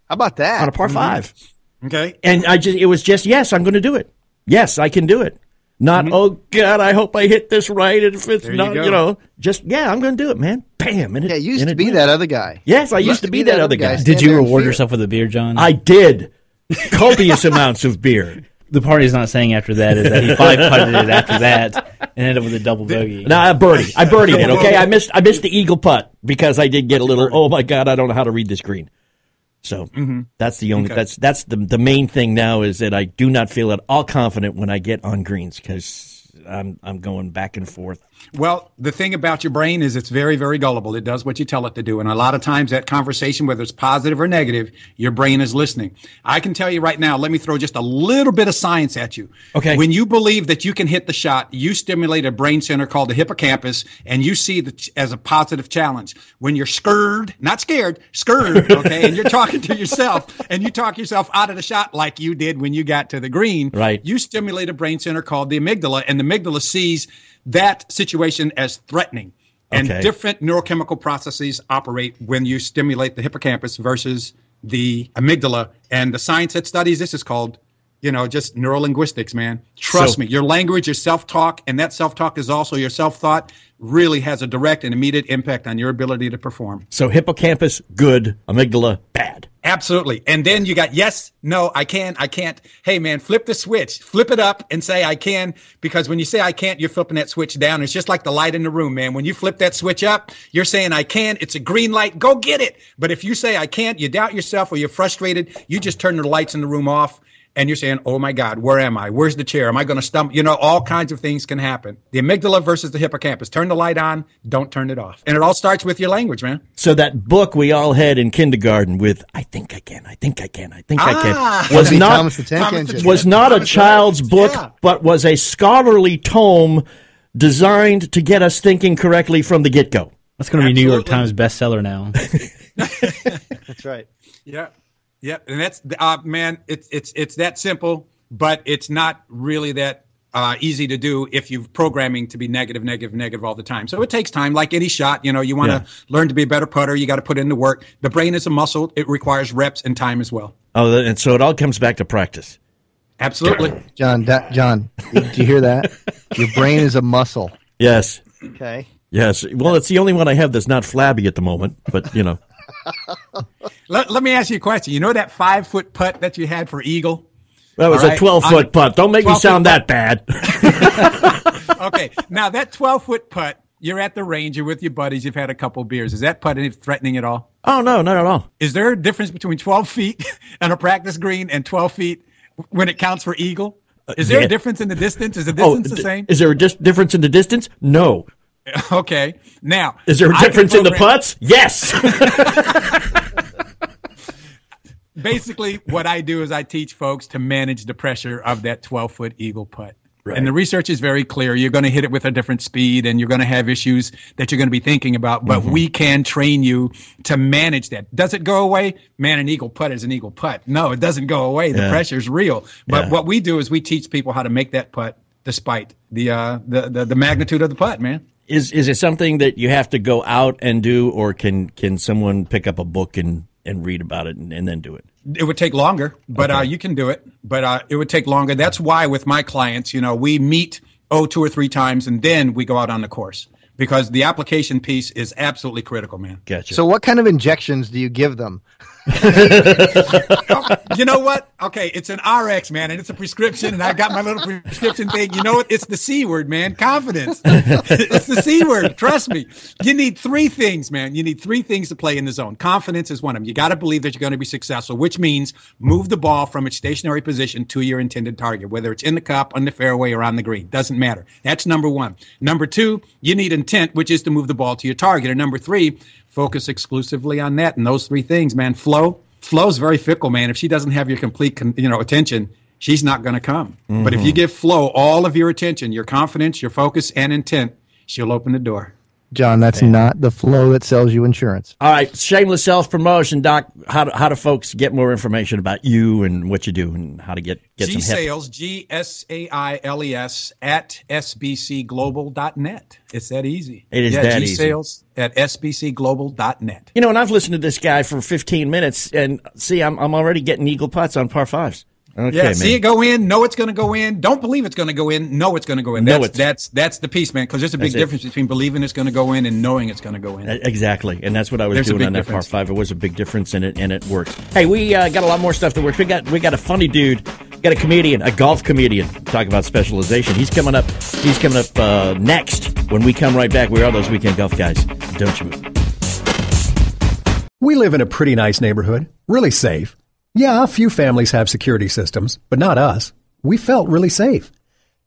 about that? On a par 5. Okay. And it was just, yes, I'm going to do it. Yes, I can do it. Not, oh, God, I hope I hit this right. And if it's not, I'm going to do it, man. Bam. And it used to be that other guy. Yes, I used to be that other guy. Did you reward yourself with a beer, John? I did. Copious amounts of beer. The party's not saying after that is that he 500 after that and ended up with a double bogey. No, I birdied it, okay? I missed the eagle putt because I did get a little, oh, my God, I don't know how to read this green. So that's the only that's the main thing now is that I do not feel at all confident when I get on greens because I'm going back and forth. Well, the thing about your brain is it's very, very gullible. It does what you tell it to do. And a lot of times that conversation, whether it's positive or negative, your brain is listening. I can tell you right now, let me throw just a little bit of science at you. Okay. When you believe that you can hit the shot, you stimulate a brain center called the hippocampus, and you see it as a positive challenge. When you're not scared, okay, and you're talking to yourself, and you talk yourself out of the shot like you did when you got to the green, right? You stimulate a brain center called the amygdala, and the amygdala sees that situation as threatening. And different neurochemical processes operate when you stimulate the hippocampus versus the amygdala. And the science that studies this is called, just neurolinguistics, man. Trust me, your language, your self-talk, and that self-talk is also your self-thought, really has a direct and immediate impact on your ability to perform. So hippocampus, good. Amygdala, bad. Absolutely. And then you got yes, no, I can, I can't. Hey, man, flip the switch. Flip it up and say I can, because when you say I can't, you're flipping that switch down. It's just like the light in the room, man. When you flip that switch up, you're saying I can. It's a green light. Go get it. But if you say I can't, you doubt yourself or you're frustrated, you just turn the lights in the room off. And you're saying, oh, my God, where am I? Where's the chair? Am I going to stumble? All kinds of things can happen. The amygdala versus the hippocampus. Turn the light on. Don't turn it off. And it all starts with your language, man. So that book we all had in kindergarten with I think I can, I think I can, I think I can, was not a child's book, but was a scholarly tome designed to get us thinking correctly from the get-go. That's going to be New York Times bestseller now. That's right. Yeah. Yeah, and that's man. It's that simple, but it's not really that easy to do if you're programming to be negative all the time. So it takes time, like any shot. You want to learn to be a better putter. You got to put in the work. The brain is a muscle. It requires reps and time as well. Oh, and so it all comes back to practice. Absolutely, John. Did you hear that? Your brain is a muscle. Yes. Okay. Yes. Well, it's the only one I have that's not flabby at the moment, but Let me ask you a question. You know that 5-foot putt that you had for eagle? That was a 12-foot putt. Don't make me sound that bad. Okay. Now, that 12-foot putt, you're at the range, you're with your buddies, you've had a couple beers. Is that putt threatening at all? Oh, no, not at all. Is there a difference between 12 feet on a practice green and 12 feet when it counts for eagle? Is there a difference in the distance? Is the distance the same? Is there a difference in the distance? No. Okay. Now, is there a difference in the putts? Yes. Basically, what I do is I teach folks to manage the pressure of that 12-foot eagle putt. Right. And the research is very clear. You're going to hit it with a different speed, and you're going to have issues that you're going to be thinking about. But we can train you to manage that. Does it go away? Man, an eagle putt is an eagle putt. No, it doesn't go away. The pressure is real. But what we do is we teach people how to make that putt despite the magnitude of the putt, man. Is it something that you have to go out and do, or can someone pick up a book and read about it and then do it? It would take longer, but you can do it. But it would take longer. That's why with my clients, we meet 2 or 3 times, and then we go out on the course, because the application piece is absolutely critical, man. Gotcha. So what kind of injections do you give them? You know what? Okay, it's an RX, man, and it's a prescription, and I got my little prescription thing. You know what? It's the C word, man. Confidence. It's the C word. Trust me. You need 3 things, man. You need 3 things to play in the zone. Confidence is one of them. You got to believe that you're going to be successful, which means move the ball from its stationary position to your intended target, whether it's in the cup, on the fairway, or on the green. Doesn't matter. That's number 1. Number 2, you need intent, which is to move the ball to your target. And number 3, focus exclusively on that. And those 3 things, man. Flow's very fickle, man. If she doesn't have your complete, attention, she's not going to come. Mm-hmm. But if you give Flo all of your attention, your confidence, your focus, and intent, she'll open the door. John, that's not the flow that sells you insurance. All right, shameless self-promotion, Doc. How do folks get more information about you and what you do and how to get some help? G-Sales, G-S-A-I-L-E-S at sbcglobal.net. It's that easy. It is that easy. G-Sales at sbcglobal.net. And I've listened to this guy for 15 minutes, and see, I'm already getting eagle putts on par 5s. Okay, yeah, see it go in, know it's going to go in. Don't believe it's going to go in, know it's going to go in. That's the piece, man, because there's a big difference between believing it's going to go in and knowing it's going to go in. Exactly, and that's what I was doing on that par 5. It was a big difference in it, and it works. Hey, we got a lot more stuff that works. We got a funny dude, got a comedian, a golf comedian. Talk about specialization. He's coming up next when we come right back. We are those weekend golf guys. Don't you move. We live in a pretty nice neighborhood, really safe. Yeah, a few families have security systems, but not us. We felt really safe.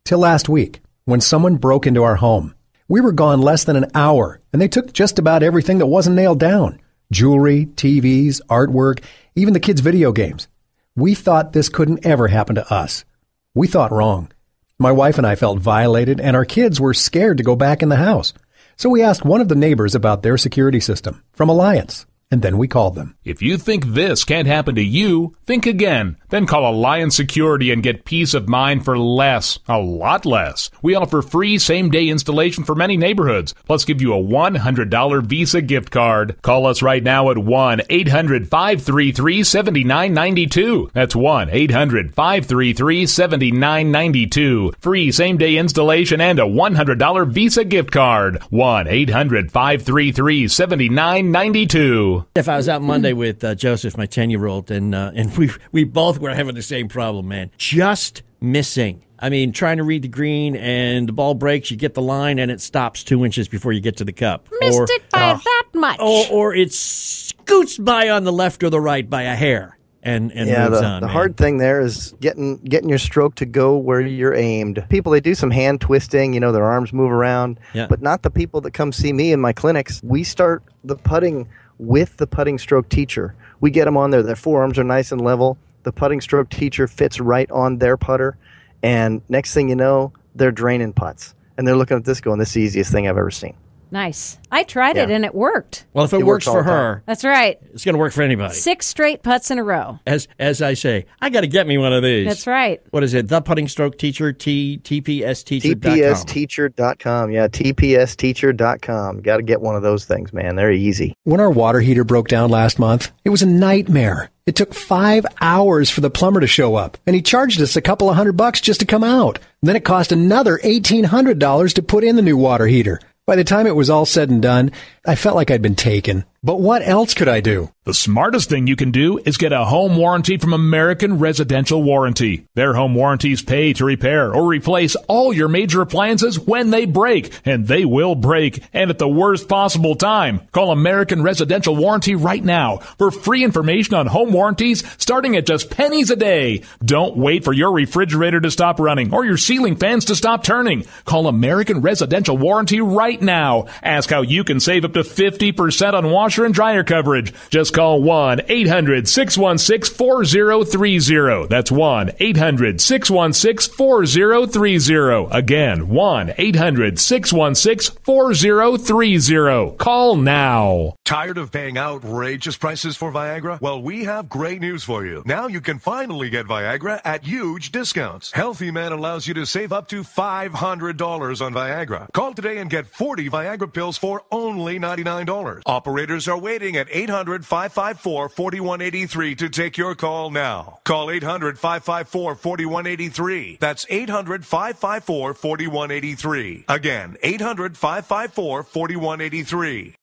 Till last week, when someone broke into our home. We were gone less than an hour, and they took just about everything that wasn't nailed down. Jewelry, TVs, artwork, even the kids' video games. We thought this couldn't ever happen to us. We thought wrong. My wife and I felt violated, and our kids were scared to go back in the house. So we asked one of the neighbors about their security system from Alliance. and then we called them. If you think this can't happen to you, think again. Then call Alliance Security and get peace of mind for less, a lot less. We offer free same-day installation for many neighborhoods, plus give you a $100 Visa gift card. Call us right now at 1-800-533-7992. That's 1-800-533-7992. Free same-day installation and a $100 Visa gift card. 1-800-533-7992. If I was out Monday with Joseph, my 10-year-old, and we both were having the same problem, man. Just missing. I mean, trying to read the green, and the ball breaks, you get the line, and it stops 2 inches before you get to the cup. Missed it by that much. Or it scoots by on the left or the right by a hair and moves on. The hard thing there is getting your stroke to go where you're aimed. People, they do some hand twisting, their arms move around, but not the people that come see me in my clinics. We start the putting with the putting stroke teacher. We get them on there. Their forearms are nice and level. The putting stroke teacher fits right on their putter. And next thing you know, they're draining putts. And they're looking at this going, this is the easiest thing I've ever seen. Nice. I tried it and it worked. Well, if it works for her, that's right. It's going to work for anybody. 6 straight putts in a row. As I say, I got to get me one of these. That's right. What is it? The Putting Stroke Teacher, TPSteacher.com. TPSteacher.com. Yeah, TPSteacher.com. Got to get one of those things, man. They're easy. When our water heater broke down last month, it was a nightmare. It took 5 hours for the plumber to show up, and he charged us a couple of $100 just to come out. And then it cost another $1,800 to put in the new water heater. By the time it was all said and done, I felt like I'd been taken. But what else could I do? The smartest thing you can do is get a home warranty from American Residential Warranty. Their home warranties pay to repair or replace all your major appliances when they break, and they will break, and at the worst possible time. Call American Residential Warranty right now for free information on home warranties starting at just pennies a day. Don't wait for your refrigerator to stop running or your ceiling fans to stop turning. Call American Residential Warranty right now. Ask how you can save up to 50% on washer and dryer coverage. Just call 1-800-616-4030. That's 1-800-616-4030. Again, 1-800-616-4030. Call now. Tired of paying outrageous prices for Viagra? Well, we have great news for you. Now you can finally get Viagra at huge discounts. Healthy Man allows you to save up to $500 on Viagra. Call today and get 40 Viagra pills for only $99. Operators are waiting at 800-554-4183 to take your call now. Call 800-554-4183. That's 800-554-4183. Again, 800-554-4183.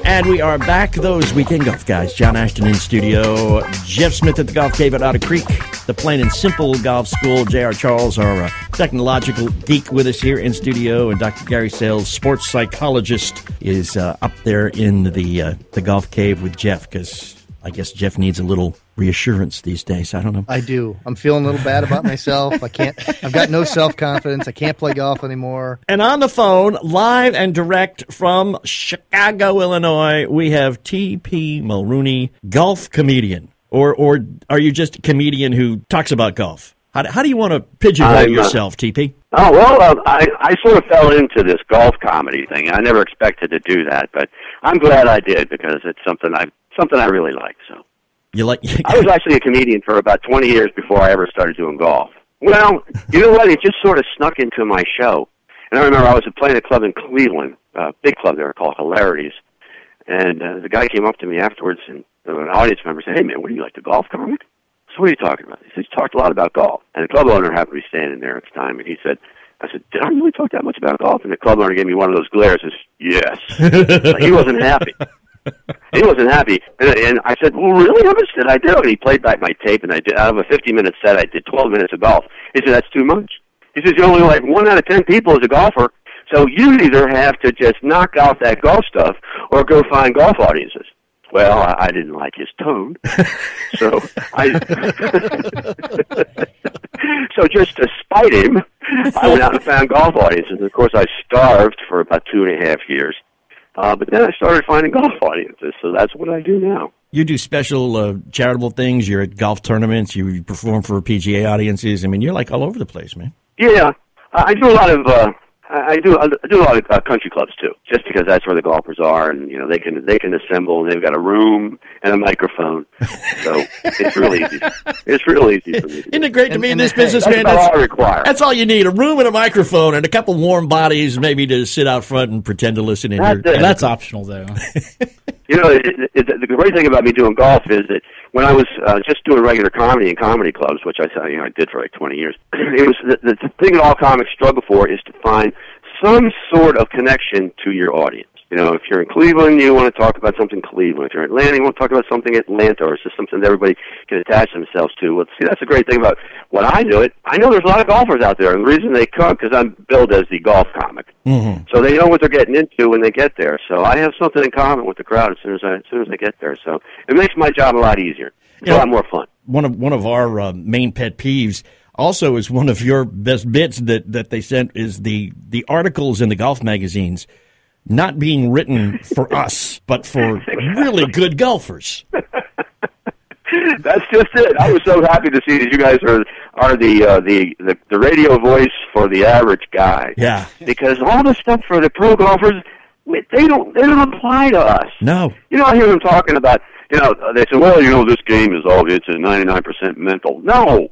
And we are back, those weekend golf guys. John Ashton in studio, Jeff Smith at the Golf Cave at Otter Creek, the Plain and Simple Golf School. J.R. Charles, our technological geek, with us here in studio, and Dr. Gary Sales, sports psychologist, is up there in the Golf Cave with Jeff, because I guess Jeff needs a little reassurance these days. I don't know. I do. I'm feeling a little bad about myself. I've got no self-confidence. I can't play golf anymore. And on the phone, live and direct from Chicago, Illinois, we have T.P. Mulrooney, golf comedian. Or are you just a comedian who talks about golf? How do you want to pigeonhole yourself, TP? Oh, well, I sort of fell into this golf comedy thing. I never expected to do that, but I'm glad I did because it's something I really like. So you like? I was actually a comedian for about 20 years before I ever started doing golf. Well, you know what? It just sort of snuck into my show. And I remember I was playing a club in Cleveland, a big club there called Hilarities, and the guy came up to me afterwards, and an audience member said, "Hey, man, what do you like, the golf comic?" So what are you talking about? He said, "You talked a lot about golf." And the club owner happened to be standing there at the time, and he said, I said, "Did I really talk that much about golf?" And the club owner gave me one of those glares. Says, "Yes." He wasn't happy. He wasn't happy. And I said, "Well, really? How much did I do?" And he played back my tape, and I did, out of a 50-minute set, I did 12 minutes of golf. He said, "That's too much." He says, "You're only like 1 out of 10 people is a golfer, so you either have to just knock out that golf stuff or go find golf audiences." Well, I didn't like his tone, so so just to spite him, I went out and found golf audiences. And of course, I starved for about 2.5 years, but then I started finding golf audiences, so that's what I do now. You do special charitable things. You're at golf tournaments. You perform for PGA audiences. I mean, you're like all over the place, man. Yeah, I do a lot of I do a lot of country clubs too, just because that's where the golfers are, and they can assemble, and they've got a room and a microphone, so it's real easy. It's real easy for me. Isn't it great to be in this business, that's man? That's all I require. That's all you need: a room and a microphone and a couple warm bodies, maybe to sit out front and pretend to listen in. That's optional, though. The great thing about me doing golf is that when I was just doing regular comedy in comedy clubs, which I did for like 20 years, it was the thing that all comics struggle for is to find some sort of connection to your audience. If you're in Cleveland, you want to talk about something Cleveland. If you're in Atlanta, you want to talk about something Atlanta, or it's just something that everybody can attach themselves to. Well, see, that's the great thing about when I do it. I know there's a lot of golfers out there, and the reason they come because I'm billed as the golf comic. Mm-hmm. So they know what they're getting into when they get there. So I have something in common with the crowd as soon as I get there. So it makes my job a lot easier. It's a lot more fun. One of our main pet peeves also is one of your best bits that they sent is the articles in the golf magazines not being written for us, but for really good golfers. That's just it. I was so happy to see that you guys are the radio voice for the average guy. Yeah. Because all the stuff for the pro golfers, they don't apply to us. No. I hear them talking about. They say, well, this game it's a 99% mental. No.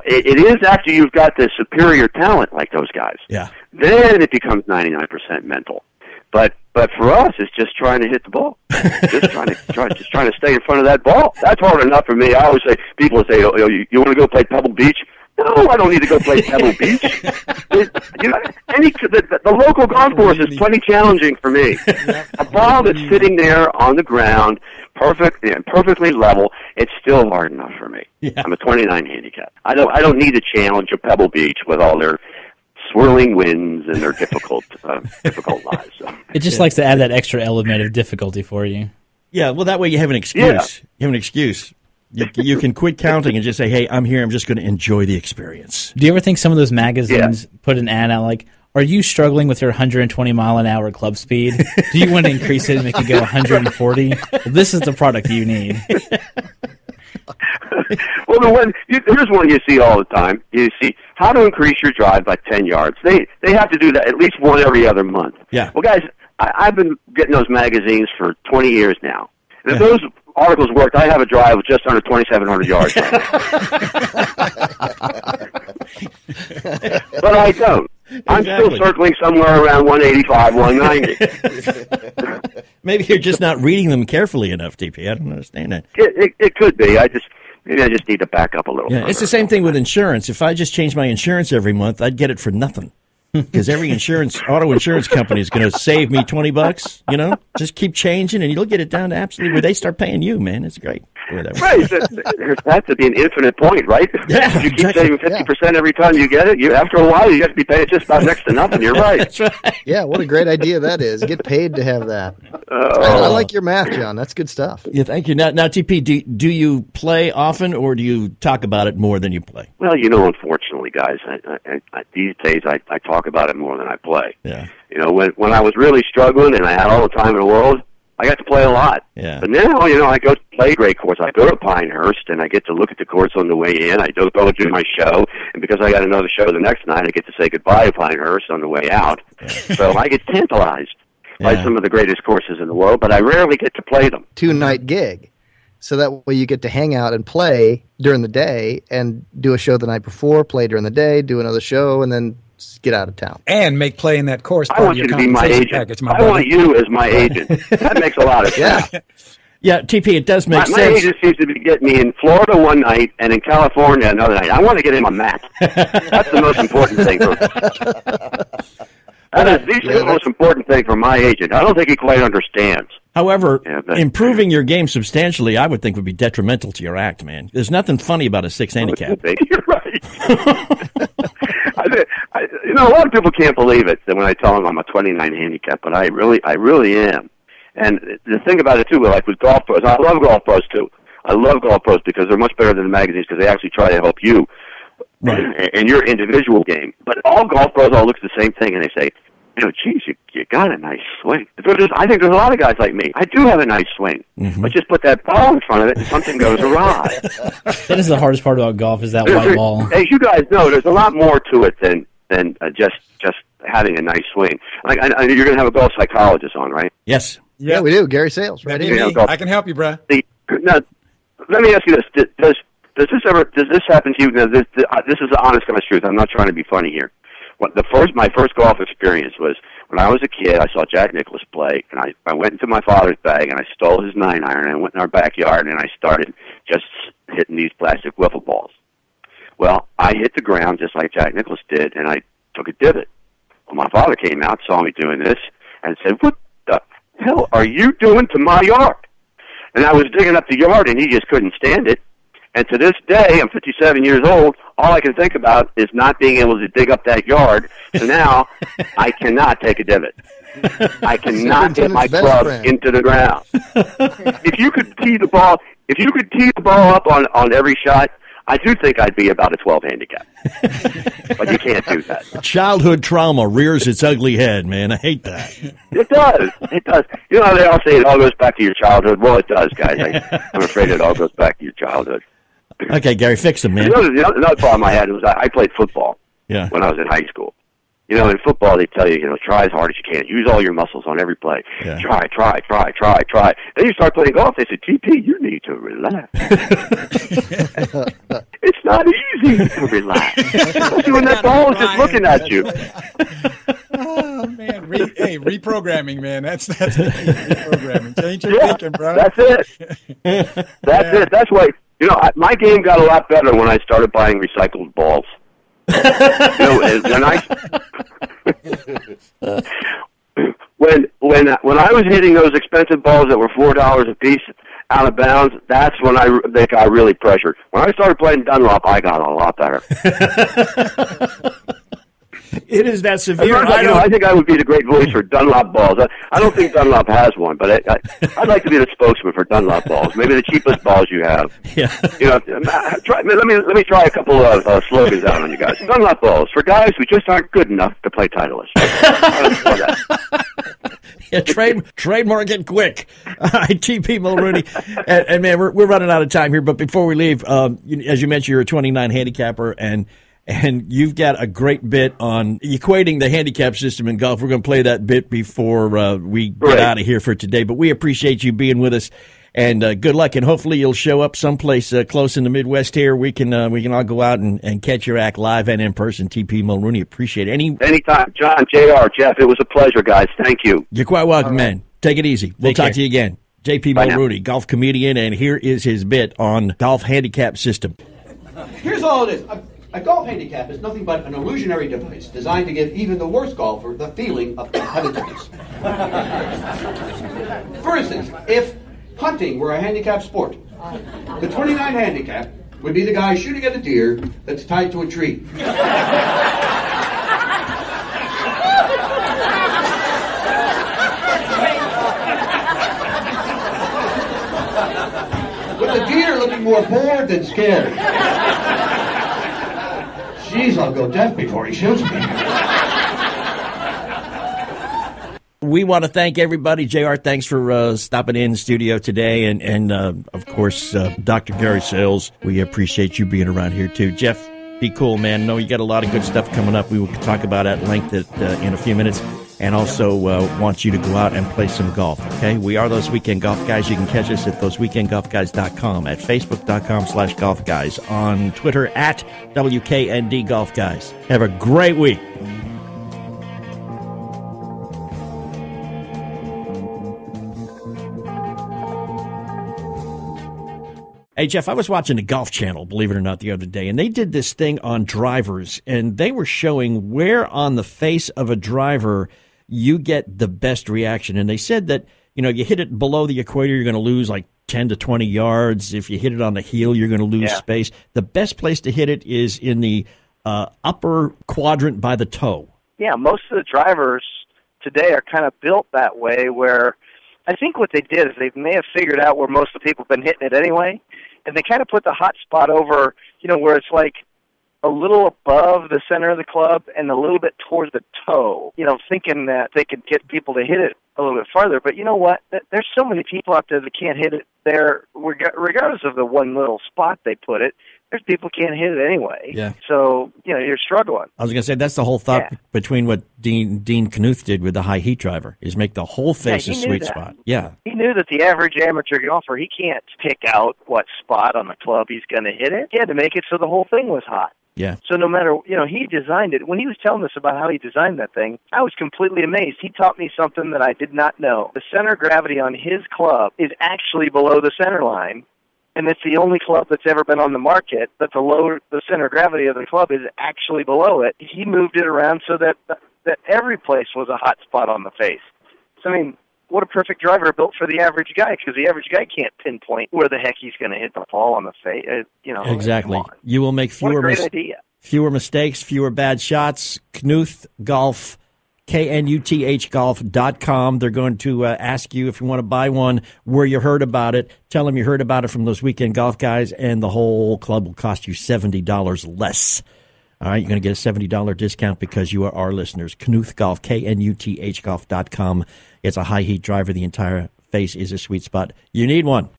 It is after you've got this superior talent like those guys. Yeah. Then it becomes 99% mental. But for us, it's just trying to hit the ball. just trying to stay in front of that ball. That's hard enough for me. I always say, people say, you want to go play Pebble Beach? No, I don't need to go play Pebble Beach. The local golf course is plenty challenging for me. A ball that's sitting there on the ground, perfectly level, it's still hard enough for me. Yeah. I'm a 29 handicap. I don't need a challenge of Pebble Beach with all their swirling winds and their difficult lies. So. It just likes to add that extra element of difficulty for you. Yeah, well, that way you have an excuse. Yeah. You have an excuse. You can quit counting and just say, hey, I'm here. I'm just going to enjoy the experience. Do you ever think some of those magazines put an ad out like, are you struggling with your 120-mile-an-hour club speed? Do you want to increase it and make it go 140? Well, this is the product you need. Well, here's one you see all the time. You see how to increase your drive by 10 yards. They have to do that at least one every other month. Yeah. Well, guys, I've been getting those magazines for 20 years now. And if those articles worked, I have a drive with just under 2,700 yards. But I don't. I'm still circling somewhere around 185, 190. Maybe you're just not reading them carefully enough, TP. I don't understand that. It could be. Maybe I just need to back up a little. Yeah, it's the same thing with insurance. If I just change my insurance every month, I'd get it for nothing. Because every auto insurance company is going to save me $20. Just keep changing, and you'll get it down to absolutely where they start paying you. Man, it's great. Right, there has to be an infinite point, right? Yeah, if you keep saving 50% every time you get it, after a while you have to be paying just about next to nothing. You're right. That's right. Yeah, what a great idea that is. Get paid to have that. I like your math, John. That's good stuff. Yeah, thank you. Now, TP, do you play often, or do you talk about it more than you play? Well, unfortunately, guys, I these days I talk about it more than I play. Yeah. When I was really struggling and I had all the time in the world, I got to play a lot. Yeah. But now, I go to play great course. I go to Pinehurst, and I get to look at the course on the way in. I don't go do my show, and because I got another show the next night, I get to say goodbye to Pinehurst on the way out. Yeah. So I get tantalized by some of the greatest courses in the world, but I rarely get to play them. 2-night gig. So that way you get to hang out and play during the day and do a show the night before, play during the day, do another show, and then get out of town. And make playing that course part I want of your you to be my agent. Package, I want you as my agent. That makes a lot of sense. Yeah, TP, it does make sense. My agent seems to be getting me in Florida one night and in California another night. I want to get him a map. That's the most important thing. These are the most important thing for my agent. I don't think he quite understands. However, improving your game substantially, I would think, would be detrimental to your act, man. There's nothing funny about a 6 handicap. You're right. A lot of people can't believe it when I tell them I'm a 29 handicap, but I really am. And the thing about it, too, like with golf pros, I love golf pros, too. I love golf pros because they're much better than the magazines because they actually try to help you in your individual game. But all golf pros all look at the same thing, and they say, geez, you got a nice swing. I think there's a lot of guys like me. I do have a nice swing. Mm-hmm. But just put that ball in front of it and something goes awry. That is the hardest part about golf is that white ball. As you guys know, there's a lot more to it than just having a nice swing. Like, you're going to have a golf psychologist on, right? Yes. Yeah, we do. Gary Sales, right here. I can help you, bro. Now, let me ask you this: Does this happen to you? Now, this is the honest honest truth. I'm not trying to be funny here. My first golf experience was when I was a kid. I saw Jack Nicklaus play, and I went into my father's bag and I stole his 9-iron. And I went in our backyard and I started just hitting these plastic wiffle balls. Well, I hit the ground just like Jack Nicklaus did, and I took a divot. Well, my father came out, saw me doing this, and said, "What the hell are you doing to my yard?" And I was digging up the yard, and he just couldn't stand it. And to this day, I'm 57 years old, all I can think about is not being able to dig up that yard. So now I cannot take a divot. I cannot hit my club into the ground. If you could tee the ball up on every shot, I do think I'd be about a 12 handicap. But you can't do that. Childhood trauma rears its ugly head, man. I hate that. It does. It does. You know how they all say it all goes back to your childhood? Well, it does, guys. I'm afraid it all goes back to your childhood. Okay, Gary, fix them, man. Another problem I had was I played football when I was in high school. You know, in football, they tell you, try as hard as you can. Use all your muscles on every play. Yeah. Try. Then you start playing golf. They say, TP, you need to relax. It's not easy to relax. Especially when that ball is just looking at you. Oh, man. Reprogramming, man. That's reprogramming. Change your thinking, bro. That's it. That's it. That's why, my game got a lot better when I started buying recycled balls. When I was hitting those expensive balls that were $4 a piece out of bounds, that's when they got really pressured. When I started playing Dunlop, I got a lot better. It is that severe. I think I would be the great voice for Dunlop balls. I don't think Dunlop has one, but I'd like to be the spokesman for Dunlop balls. Maybe the cheapest balls you have. Yeah. Let me try a couple of slogans out on you guys. Dunlop balls for guys who just aren't good enough to play Titleist. Yeah, trademark it quick. TP Mulrooney. And man, we're running out of time here, but before we leave, as you mentioned, you're a 29 handicapper, and you've got a great bit on equating the handicap system in golf. We're going to play that bit before we get out of here for today. But we appreciate you being with us, and good luck. And hopefully you'll show up someplace close in the Midwest here. We can all go out and catch your act live and in person. TP Mulrooney, appreciate it. Anytime, John, JR, Jeff. It was a pleasure, guys. Thank you. You're quite welcome, man. Take it easy. We'll talk to you again. JP Mulrooney, golf comedian, and here is his bit on golf handicap system. Here's all it is. A golf handicap is nothing but an illusionary device designed to give even the worst golfer the feeling of competitiveness. For instance, if hunting were a handicap sport, the 29 handicap would be the guy shooting at a deer that's tied to a tree. With the deer looking more bored than scared. Jeez, I'll go deaf before he shoots me. We want to thank everybody. JR, thanks for stopping in the studio today. And of course, Dr. Gary Sales, we appreciate you being around here, too. Jeff, be cool, man. No, you got a lot of good stuff coming up. We will talk about at length in a few minutes. And also want you to go out and play some golf, okay? We are Those Weekend Golf Guys. You can catch us at thoseweekendgolfguys.com, at facebook.com/golfguys, on Twitter at WKND Golf Guys. Have a great week. Hey, Jeff, I was watching the Golf Channel, believe it or not, the other day, and they did this thing on drivers, and they were showing where on the face of a driver you get the best reaction. And they said that, you hit it below the equator, you're going to lose like 10 to 20 yards. If you hit it on the heel, you're going to lose space. The best place to hit it is in the upper quadrant by the toe. Yeah, most of the drivers today are kind of built that way, where I think what they did is they may have figured out where most of the people have been hitting it anyway, and they kind of put the hot spot over, where it's like a little above the center of the club and a little bit towards the toe, thinking that they could get people to hit it a little bit farther. But you know what? There's so many people out there that can't hit it there, regardless of the one little spot they put it. there's people can't hit it anyway. Yeah. So, you're struggling. I was going to say, that's the whole thought between what Dean Knuth did with the high heat driver, is make the whole face a sweet spot. Yeah. He knew that the average amateur golfer, he can't pick out what spot on the club he's going to hit it. He had to make it so the whole thing was hot. Yeah. So no matter, he designed it. When he was telling us about how he designed that thing, I was completely amazed. He taught me something that I did not know. The center of gravity on his club is actually below the center line. And it's the only club that's ever been on the market that the center of gravity of the club is actually below it. He moved it around so that every place was a hot spot on the face. So, what a perfect driver built for the average guy, because the average guy can't pinpoint where the heck he's going to hit the ball on the face. Exactly. You will make fewer mistakes, fewer bad shots. Knuth Golf, KNUTHgolf.com. They're going to ask you, if you want to buy one, where you heard about it. Tell them you heard about it from those Weekend Golf guys, and the whole club will cost you $70 less. All right, you're going to get a $70 discount because you are our listeners. Knuth Golf, KNUTHgolf.com. It's a high heat driver. The entire face is a sweet spot. You need one.